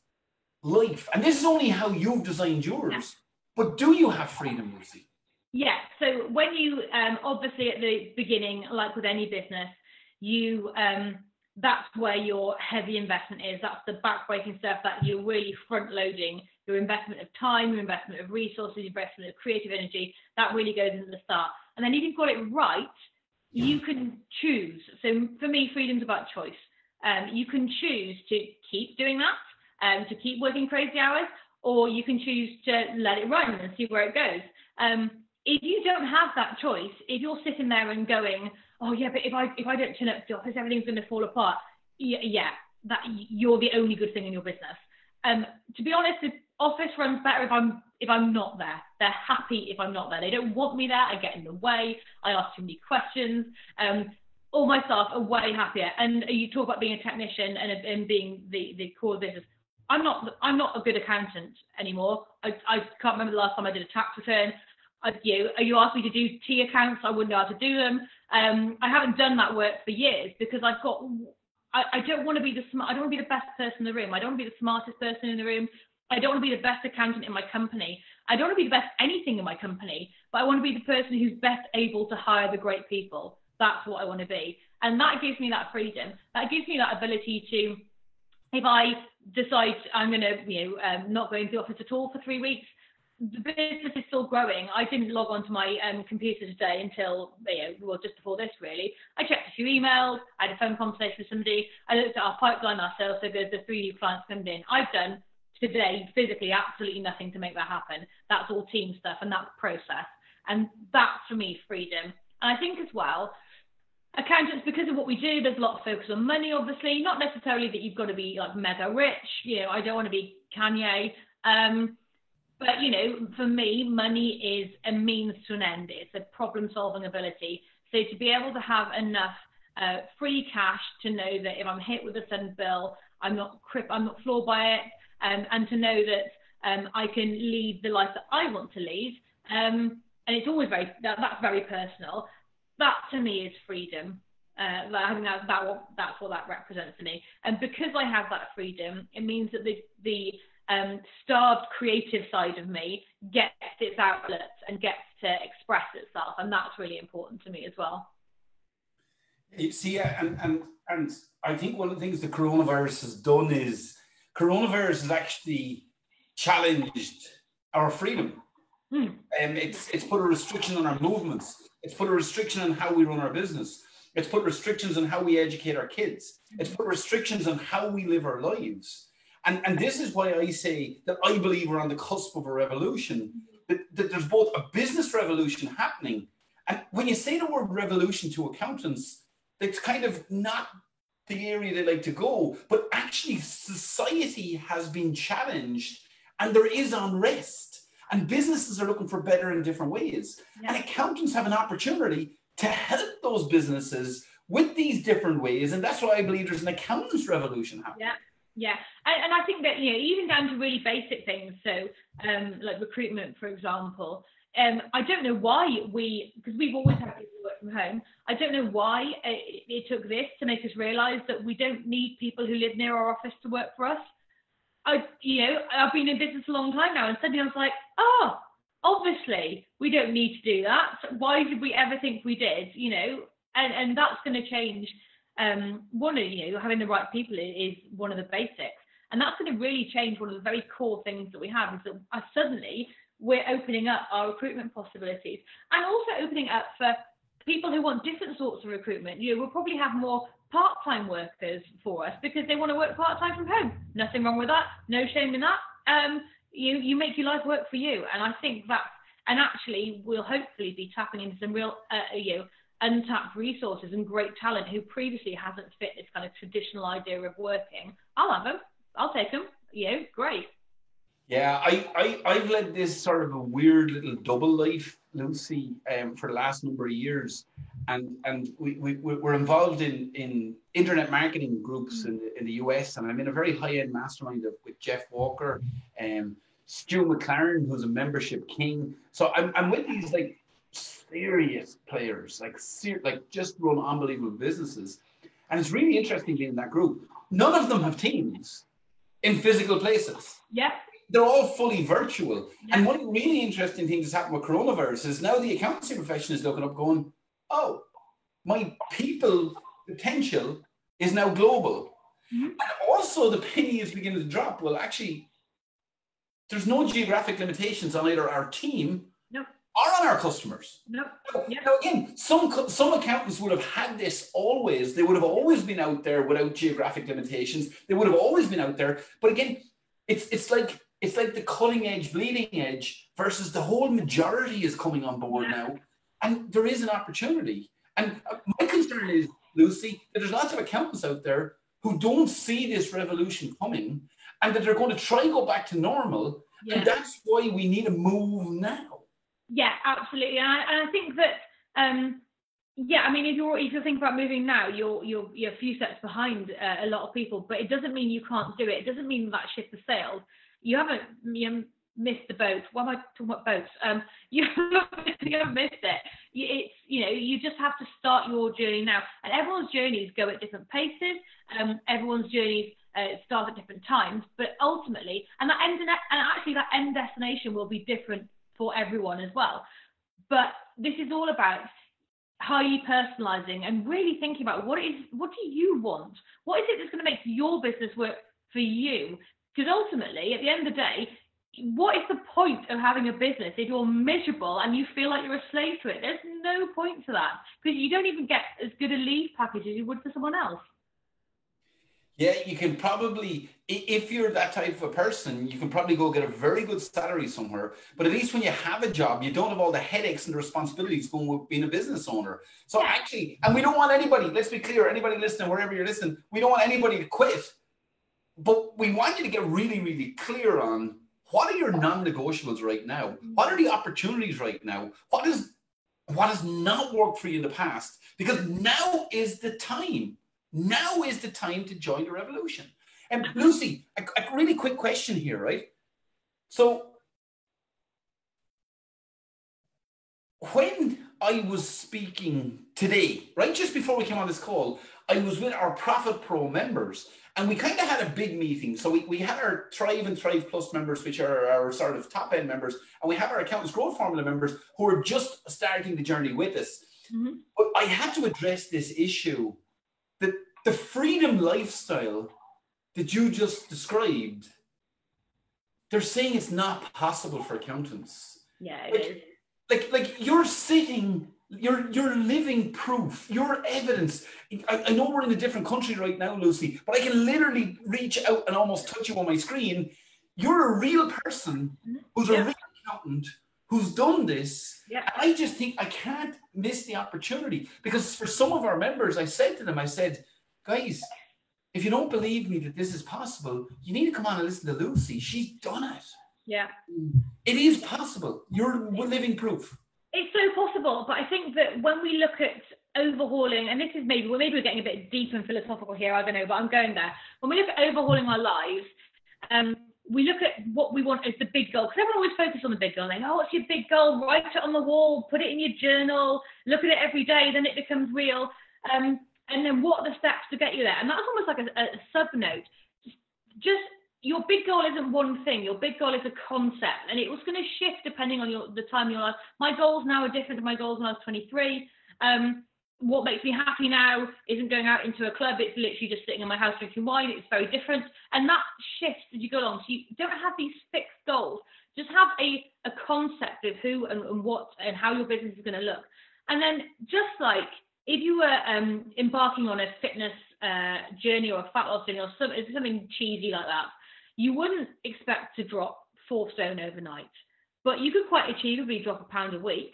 life. And this is only how you've designed yours. Yeah. But do you have freedom, Lucy?
Yeah. So when you, obviously at the beginning, like with any business, you, that's where your heavy investment is. That's the backbreaking stuff that you're really front loading. Your investment of time, your investment of resources, your investment of creative energy, that really goes into the start. And then if you've got it right, you can choose. So for me, freedom's about choice. You can choose to keep doing that, to keep working crazy hours, or you can choose to let it run and see where it goes. If you don't have that choice, if you're sitting there and going, oh yeah, but if I don't turn up to the office, everything's going to fall apart. Yeah, that you're the only good thing in your business. To be honest, the office runs better if I'm not there. They're happy if I'm not there. They don't want me there. I get in the way. I ask too many questions. All my staff are way happier. And you talk about being a technician and being the core business. I'm not a good accountant anymore. I can't remember the last time I did a tax return. You asked me to do T accounts, I wouldn't know how to do them. I haven't done that work for years because I don't want to be I don't want to be the best person in the room. I don't want to be the smartest person in the room. I don't want to be the best accountant in my company. I don't want to be the best anything in my company, but I want to be the person who's best able to hire the great people. That's what I want to be. And that gives me that freedom. That gives me that ability to, if I decide I'm going to, not go into the office at all for 3 weeks, the business is still growing. I didn't log onto my computer today until, just before this really. I checked a few emails, I had a phone conversation with somebody, I looked at our pipeline, our sales figures, the 3 new clients coming in. I've done today physically absolutely nothing to make that happen. That's all team stuff and that's process. And that's for me freedom. And I think as well, accountants, because of what we do, there's a lot of focus on money, obviously, not necessarily that you've got to be like mega rich. I don't want to be Kanye. But, for me, money is a means to an end. It's a problem-solving ability. So to be able to have enough free cash to know that if I'm hit with a sudden bill, I'm not floored by it, and to know that I can lead the life that I want to lead. And it's always that's very personal. That to me is freedom. I think that's what that represents to me. And because I have that freedom, it means that the starved creative side of me gets its outlets and gets to express itself, and that's really important to me as well.
You see, and I think one of the things the coronavirus has done is coronavirus has actually challenged our freedom. It's put a restriction on our movements. It's put a restriction on how we run our business. It's put restrictions on how we educate our kids. It's put restrictions on how we live our lives. And this is why I say that I believe we're on the cusp of a revolution, that there's both a business revolution happening. And when you say the word revolution to accountants, it's kind of not the area they like to go, but actually society has been challenged and there is unrest and businesses are looking for better in different ways. Yeah. And accountants have an opportunity to help those businesses with these different ways. And that's why I believe there's an accountants revolution happening.
Yeah. Yeah, and I think that, even down to really basic things, so like recruitment, for example, I don't know why because we've always had people work from home, I don't know why it took this to make us realise that we don't need people who live near our office to work for us. I've been in business a long time now, and suddenly I was like, obviously we don't need to do that. So why did we ever think we did, and that's going to change. Having the right people is one of the basics, and that's going to really change one of the very core things that we have. Is that suddenly we're opening up our recruitment possibilities, and also opening up for people who want different sorts of recruitment. We'll probably have more part-time workers for us because they want to work part-time from home. Nothing wrong with that. No shame in that. You make your life work for you, and I think and actually we'll hopefully be tapping into some real untapped resources and great talent who previously hasn't fit this kind of traditional idea of working. I'll have them. I'll take them. Great.
Yeah, I've led this sort of a weird little double life, Lucy, for the last number of years, and we're involved in internet marketing groups in the US, and I'm in a very high-end mastermind with Jeff Walker, Stu McLaren, who's a membership king. So I'm with these serious players, like just run unbelievable businesses, and it's really interesting being in that group. none of them have teams in physical places.
Yeah.
They're all fully virtual.
Yeah.
And one of the really interesting things that's happened with coronavirus is now the accountancy profession is looking up going, oh, my people potential is now global.
Mm-hmm.
And also the penny is beginning to drop. Well, actually, there's no geographic limitations on either our team or on our customers. Now, again, some accountants would have had this always. They would have always been out there without geographic limitations. They would have always been out there. But again, it's like the cutting edge, bleeding edge versus the whole majority is coming on board now. And there is an opportunity. And my concern is, Lucy, that there's lots of accountants out there who don't see this revolution coming and that they're going to try and go back to normal. And that's why we need to move now.
Yeah, absolutely. And I think that, I mean, if you're thinking about moving now, you're a few steps behind a lot of people, but it doesn't mean you can't do it. It doesn't mean that ship has sailed. You haven't missed the boat. Why am I talking about boats? You haven't missed it. It's, you just have to start your journey now. And everyone's journeys go at different paces. Everyone's journeys start at different times, but ultimately, and actually that end destination will be different for everyone as well. But this is all about how you personalizing and really thinking about what do you want? What is it that's going to make your business work for you? Because ultimately, at the end of the day, what is the point of having a business if you're miserable and you feel like you're a slave to it? There's no point to that, because you don't even get as good a leave package as you would for someone else.
Yeah, you can probably, if you're that type of a person, you can probably go get a very good salary somewhere. But at least when you have a job, you don't have all the headaches and the responsibilities going with being a business owner. So actually, and we don't want anybody, let's be clear, anybody listening, wherever you're listening, we don't want anybody to quit. But we want you to get really, really clear on what are your non-negotiables right now? What are the opportunities right now? What has not worked for you in the past? Because now is the time. Now is the time to join the revolution. And Lucy, a really quick question here, right? So when I was speaking today, right, just before we came on this call, I was with our Profit Pro members, and we kind of had a big meeting. So we had our Thrive and Thrive Plus members, which are our sort of top end members, and we have our Accountants Growth Formula members who are just starting the journey with us. Mm-hmm. But I had to address this issue that the freedom lifestyle that you just described, they're saying it's not possible for accountants.
Yeah, it is.
Like you're sitting, you're living proof, you're evidence. I know we're in a different country right now, Lucy, but I can literally reach out and almost touch you on my screen. You're a real person who's a real accountant who's done this. Yeah. And I just think I can't miss the opportunity, because for some of our members, I said to them, I said, guys, if you don't believe me that this is possible, you need to come on and listen to Lucy. She's done it.
Yeah.
It is possible. You're living proof.
It's so possible, but I think that when we look at overhauling, and this is maybe we're getting a bit deep and philosophical here, I don't know, but I'm going there. When we look at overhauling our lives, we look at what we want as the big goal, because everyone always focuses on the big goal. They go, oh, what's your big goal? Write it on the wall, put it in your journal, look at it every day, then it becomes real. And then what are the steps to get you there? And that's almost like a sub-note. Just your big goal isn't one thing. Your big goal is a concept, and it was going to shift depending on the time in your life. My goals now are different to my goals when I was 23. What makes me happy now isn't going out into a club. It's literally just sitting in my house drinking wine. It's very different. And that shifts as you go along. So you don't have these fixed goals. Just have a concept of who and what and how your business is going to look. And then just like if you were embarking on a fitness journey or a fat loss journey or something cheesy like that, you wouldn't expect to drop 4 stone overnight, but you could quite achievably drop a pound a week.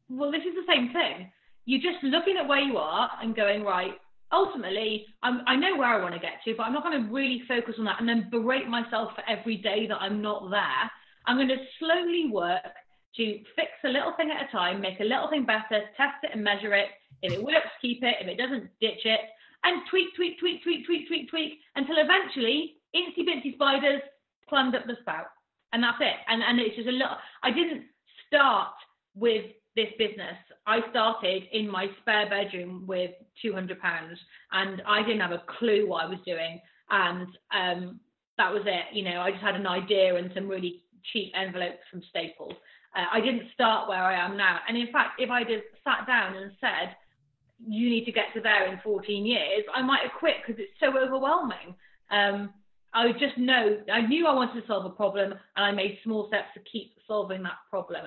Well, this is the same thing. You're just looking at where you are and going, right, ultimately, I know where I want to get to, but I'm not going to really focus on that and then berate myself for every day that I'm not there. I'm going to slowly work to fix a little thing at a time, make a little thing better, test it and measure it. If it works, keep it. If it doesn't, ditch it. And tweak until eventually, incy bincy spiders climbed up the spout. And that's it. And it's just a little, I didn't start with this business, I started in my spare bedroom with £200, and I didn't have a clue what I was doing. And that was it. You know, I just had an idea and some really cheap envelopes from Staples. I didn't start where I am now. And in fact, if I just sat down and said, you need to get to there in 14 years, I might have quit because it's so overwhelming. I just know, I knew I wanted to solve a problem, and I made small steps to keep solving that problem.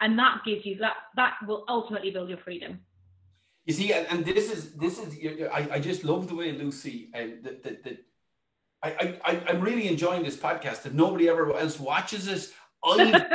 And that gives you, that will ultimately build your freedom.
You see, and this is, I just love the way, Lucy, I'm really enjoying this podcast. If nobody ever else watches it, I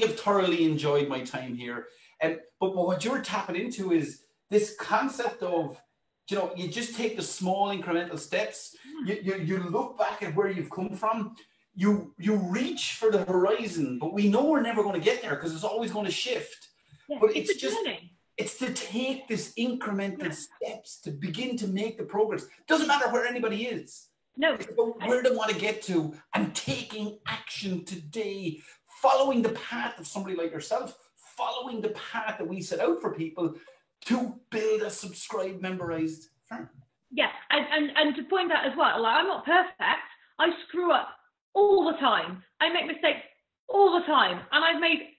have thoroughly enjoyed my time here. But what you're tapping into is this concept of, you know, you just take the small incremental steps. You look back at where you've come from. You reach for the horizon, but we know we're never going to get there because it's always going to shift.
Yeah,
but it's just
journey.
It's to take this incremental steps to begin to make the progress. Doesn't matter where anybody is.
No.
It's about where they want to get to and taking action today, following the path of somebody like yourself, following the path that we set out for people to build a subscribed, memberized firm.
Yeah, and to point out as well, like, I'm not perfect. I screw up all the time. I make mistakes all the time. And I've made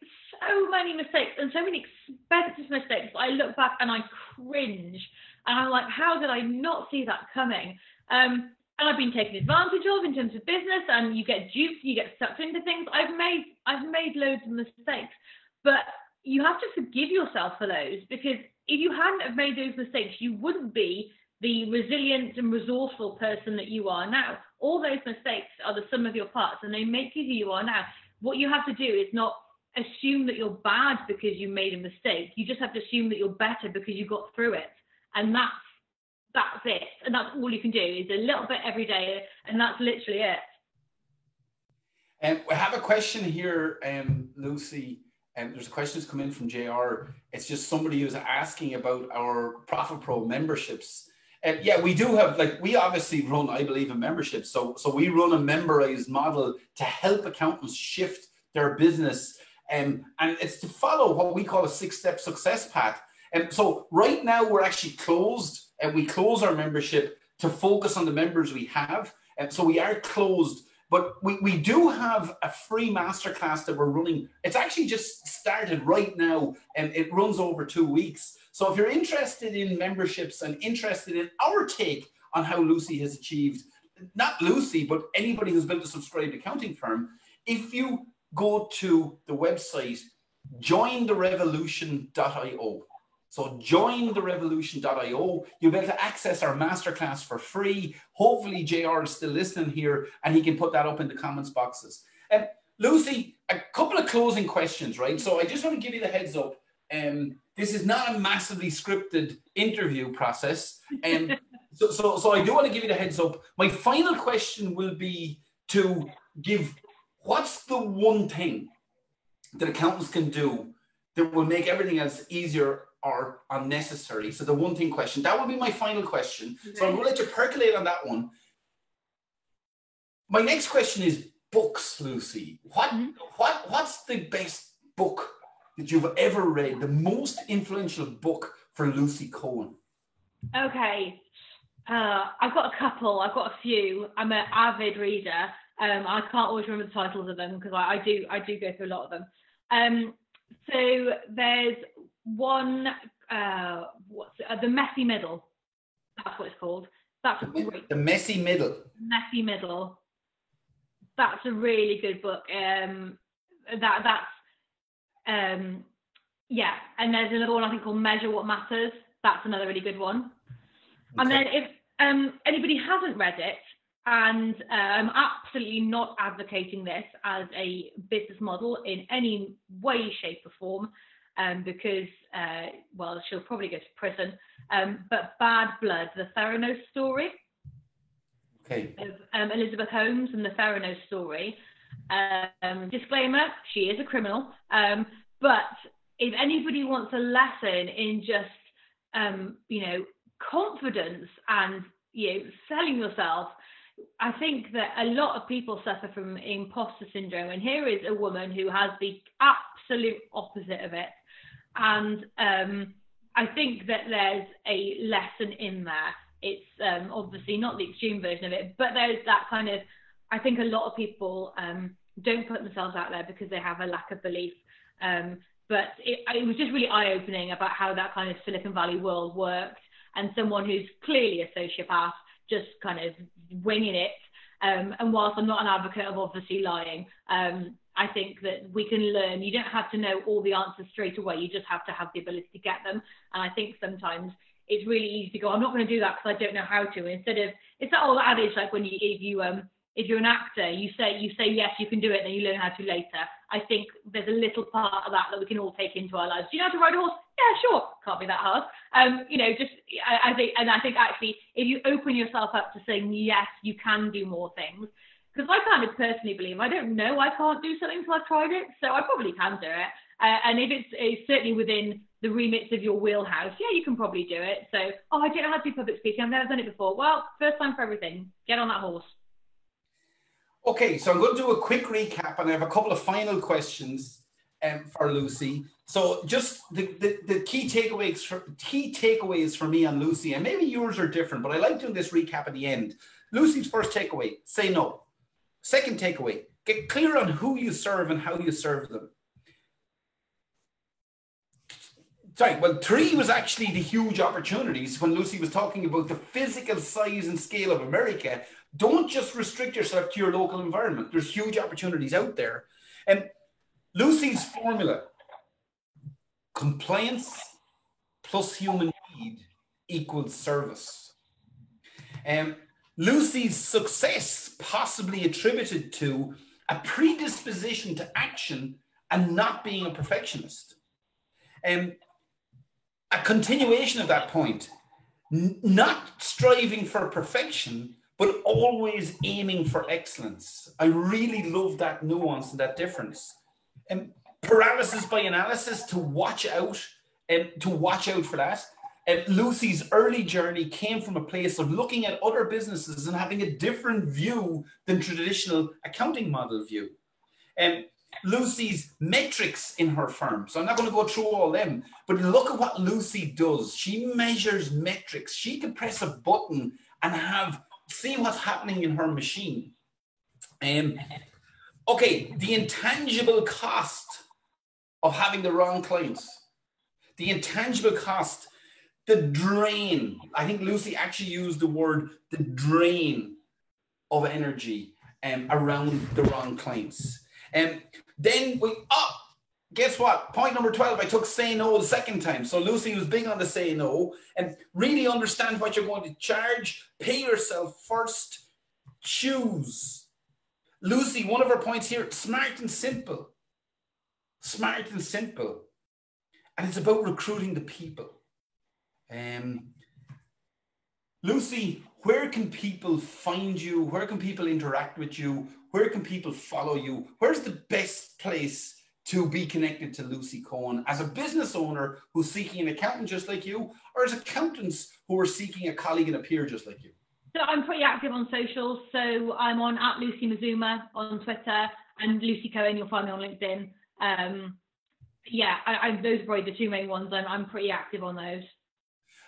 so many mistakes and so many expensive mistakes. I look back and I cringe. And I'm like, how did I not see that coming? And I've been taken advantage of in terms of business, and you get duped, you get sucked into things. I've made loads of mistakes, but you have to forgive yourself for those, because if you hadn't have made those mistakes, you wouldn't be the resilient and resourceful person that you are now. All those mistakes are the sum of your parts, and they make you who you are now. What you have to do is not assume that you're bad because you made a mistake. You just have to assume that you're better because you got through it. And that's it. And that's all you can do, is a little bit every day. And that's literally it.
We have a question here, Lucy. There's a question that's come in from JR. It's just somebody who's asking about our Profit Pro memberships. Yeah, we do have, like, we obviously run, I believe, in memberships. So we run a memberized model to help accountants shift their business. And it's to follow what we call a 6-step success path. And so right now we're actually closed, and we close our membership to focus on the members we have. And so we are closed, but we do have a free masterclass that we're running. It's actually just started right now, and it runs over 2 weeks. So if you're interested in memberships and interested in our take on how Lucy has achieved, not Lucy, but anybody who's built a subscribed accounting firm, if you go to the website, jointherevolution.io. So jointherevolution.io, you'll be able to access our masterclass for free. Hopefully JR is still listening here and he can put that up in the comments boxes. Lucy, a couple of closing questions, right? So I just want to give you the heads up. This is not a massively scripted interview process. So I do want to give you the heads up. My final question will be to give, what's the one thing that accountants can do that will make everything else easier or unnecessary? So the one thing question, that will be my final question. Okay. So I'm going to let you percolate on that one. My next question is books, Lucy. What's the best book that you've ever read, the most influential book for Lucy Cohen?
Okay. I've got a couple. I've got a few. I'm an avid reader. I can't always remember the titles of them because I do go through a lot of them. So there's one, The Messy Middle. That's what it's called. That's great.
The Messy Middle.
Messy Middle. That's a really good book. Yeah. And there's another one I think called Measure What Matters. That's another really good one. Okay. And then if anybody hasn't read it, and I'm absolutely not advocating this as a business model in any way, shape or form, because, she'll probably go to prison. But Bad Blood, the Theranos story.
Okay.
Of Elizabeth Holmes and the Theranos story. Disclaimer, she is a criminal. But if anybody wants a lesson in just, confidence and, selling yourself, I think that a lot of people suffer from imposter syndrome. And here is a woman who has the absolute opposite of it. And I think that there's a lesson in there. It's obviously not the extreme version of it, but there's that kind of, I think a lot of people don't put themselves out there because they have a lack of belief. But it was just really eye-opening about how that kind of Silicon Valley world worked, and someone who's clearly a sociopath just kind of winging it. And whilst I'm not an advocate of obviously lying, I think that we can learn. You don't have to know all the answers straight away. You just have to have the ability to get them. And I think sometimes it's really easy to go, I'm not going to do that because I don't know how to. Instead of, it's that old adage, like when if you're an actor, you say yes, you can do it, then you learn how to later. I think there's a little part of that we can all take into our lives. Do you know how to ride a horse? Yeah, sure. Can't be that hard. I think actually, if you open yourself up to saying yes, you can do more things. Because I kind of personally believe I don't know I can't do something until I've tried it, so I probably can do it. And if it's certainly within the remits of your wheelhouse, yeah, you can probably do it. So, I don't know how to do public speaking. I've never done it before. Well, first time for everything. Get on that horse.
Okay, so I'm going to do a quick recap, and I have a couple of final questions for Lucy. So just the key takeaways for me on Lucy, and maybe yours are different, but I like doing this recap at the end. Lucy's first takeaway: say no. Second takeaway: get clear on who you serve and how you serve them. Sorry, well, 3 was actually the huge opportunities when Lucy was talking about the physical size and scale of America. Don't just restrict yourself to your local environment. There's huge opportunities out there. And Lucy's formula: compliance plus human need equals service. Lucy's success possibly attributed to a predisposition to action and not being a perfectionist. A continuation of that point, not striving for perfection, but always aiming for excellence. I really love that nuance and that difference. Paralysis by analysis, to watch out for that. Lucy's early journey came from a place of looking at other businesses and having a different view than traditional accounting model view. Lucy's metrics in her firm. So I'm not going to go through all them, but look at what Lucy does. She measures metrics. She can press a button and see what's happening in her machine. Okay, the intangible cost of having the wrong clients. The intangible cost, the drain. I think Lucy actually used the word the drain of energy around the wrong clients. Then guess what? Point number 12, I took say no the second time. So Lucy was big on the say no, and really understand what you're going to charge, pay yourself first, choose. Lucy, one of her points here, smart and simple. Smart and simple. And it's about recruiting the people. Lucy, where can people find you? Where can people interact with you? Where can people follow you? Where's the best place to be connected to Lucy Cohen as a business owner who's seeking an accountant just like you, or as accountants who are seeking a colleague and a peer just like you? So
I'm pretty active on socials. So I'm on @LucyMazuma on Twitter, and Lucy Cohen, you'll find me on LinkedIn. Those are probably the 2 main ones. I'm pretty active on those.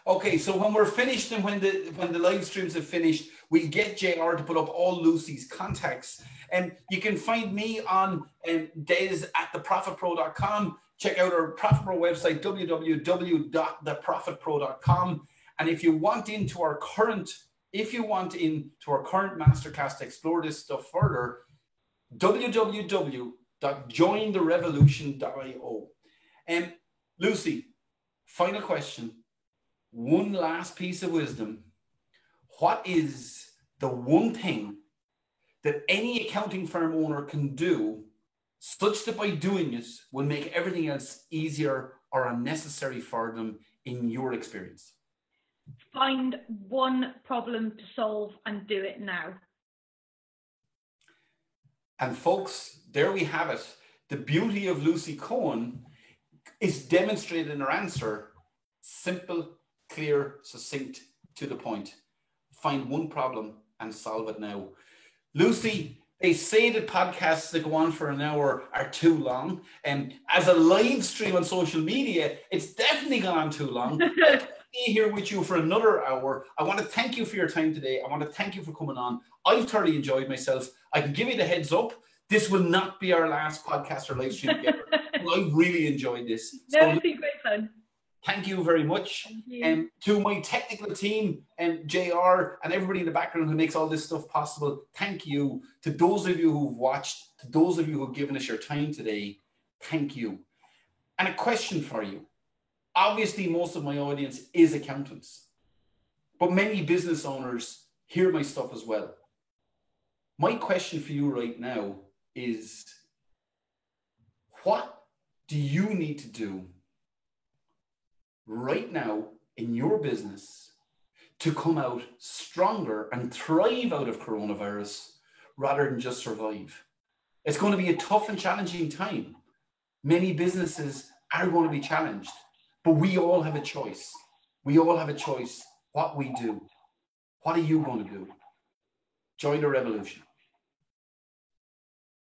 Okay, so when we're finished and when the live streams have finished, we'll get JR to put up all Lucy's contacts. And you can find me on des@theprofitpro.com. Check out our Profit Pro website, www.theprofitpro.com. And if you want into our current masterclass to explore this stuff further, www.jointherevolution.io. Lucy, final question. One last piece of wisdom. What is the one thing that any accounting firm owner can do such that by doing it will make everything else easier or unnecessary for them in your experience?
Find one problem to solve and do it now.
And folks, there we have it. The beauty of Lucy Cohen is demonstrated in her answer. Simple, clear, succinct, to the point. Find one problem and solve it now. Lucy, They say that podcasts that go on for an hour are too long. And as a live stream on social media, it's definitely gone on too long. I'll be here with you for another hour. I want to thank you for your time today. I want to thank you for coming on. I've thoroughly enjoyed myself. I can give you the heads up. This will not be our last podcast or live stream together. I really enjoyed this.
No, it's been great fun.
Thank you very much. And to my technical team and JR and everybody in the background who makes all this stuff possible, thank you. To those of you who've watched, to those of you who've given us your time today, thank you. And a question for you. Obviously, most of my audience is accountants, but many business owners hear my stuff as well. My question for you right now is, what do you need to do right now in your business to come out stronger and thrive out of coronavirus rather than just survive? It's going to be a tough and challenging time. Many businesses are going to be challenged, but we all have a choice. We all have a choice what we do. What are you going to do? Join the revolution.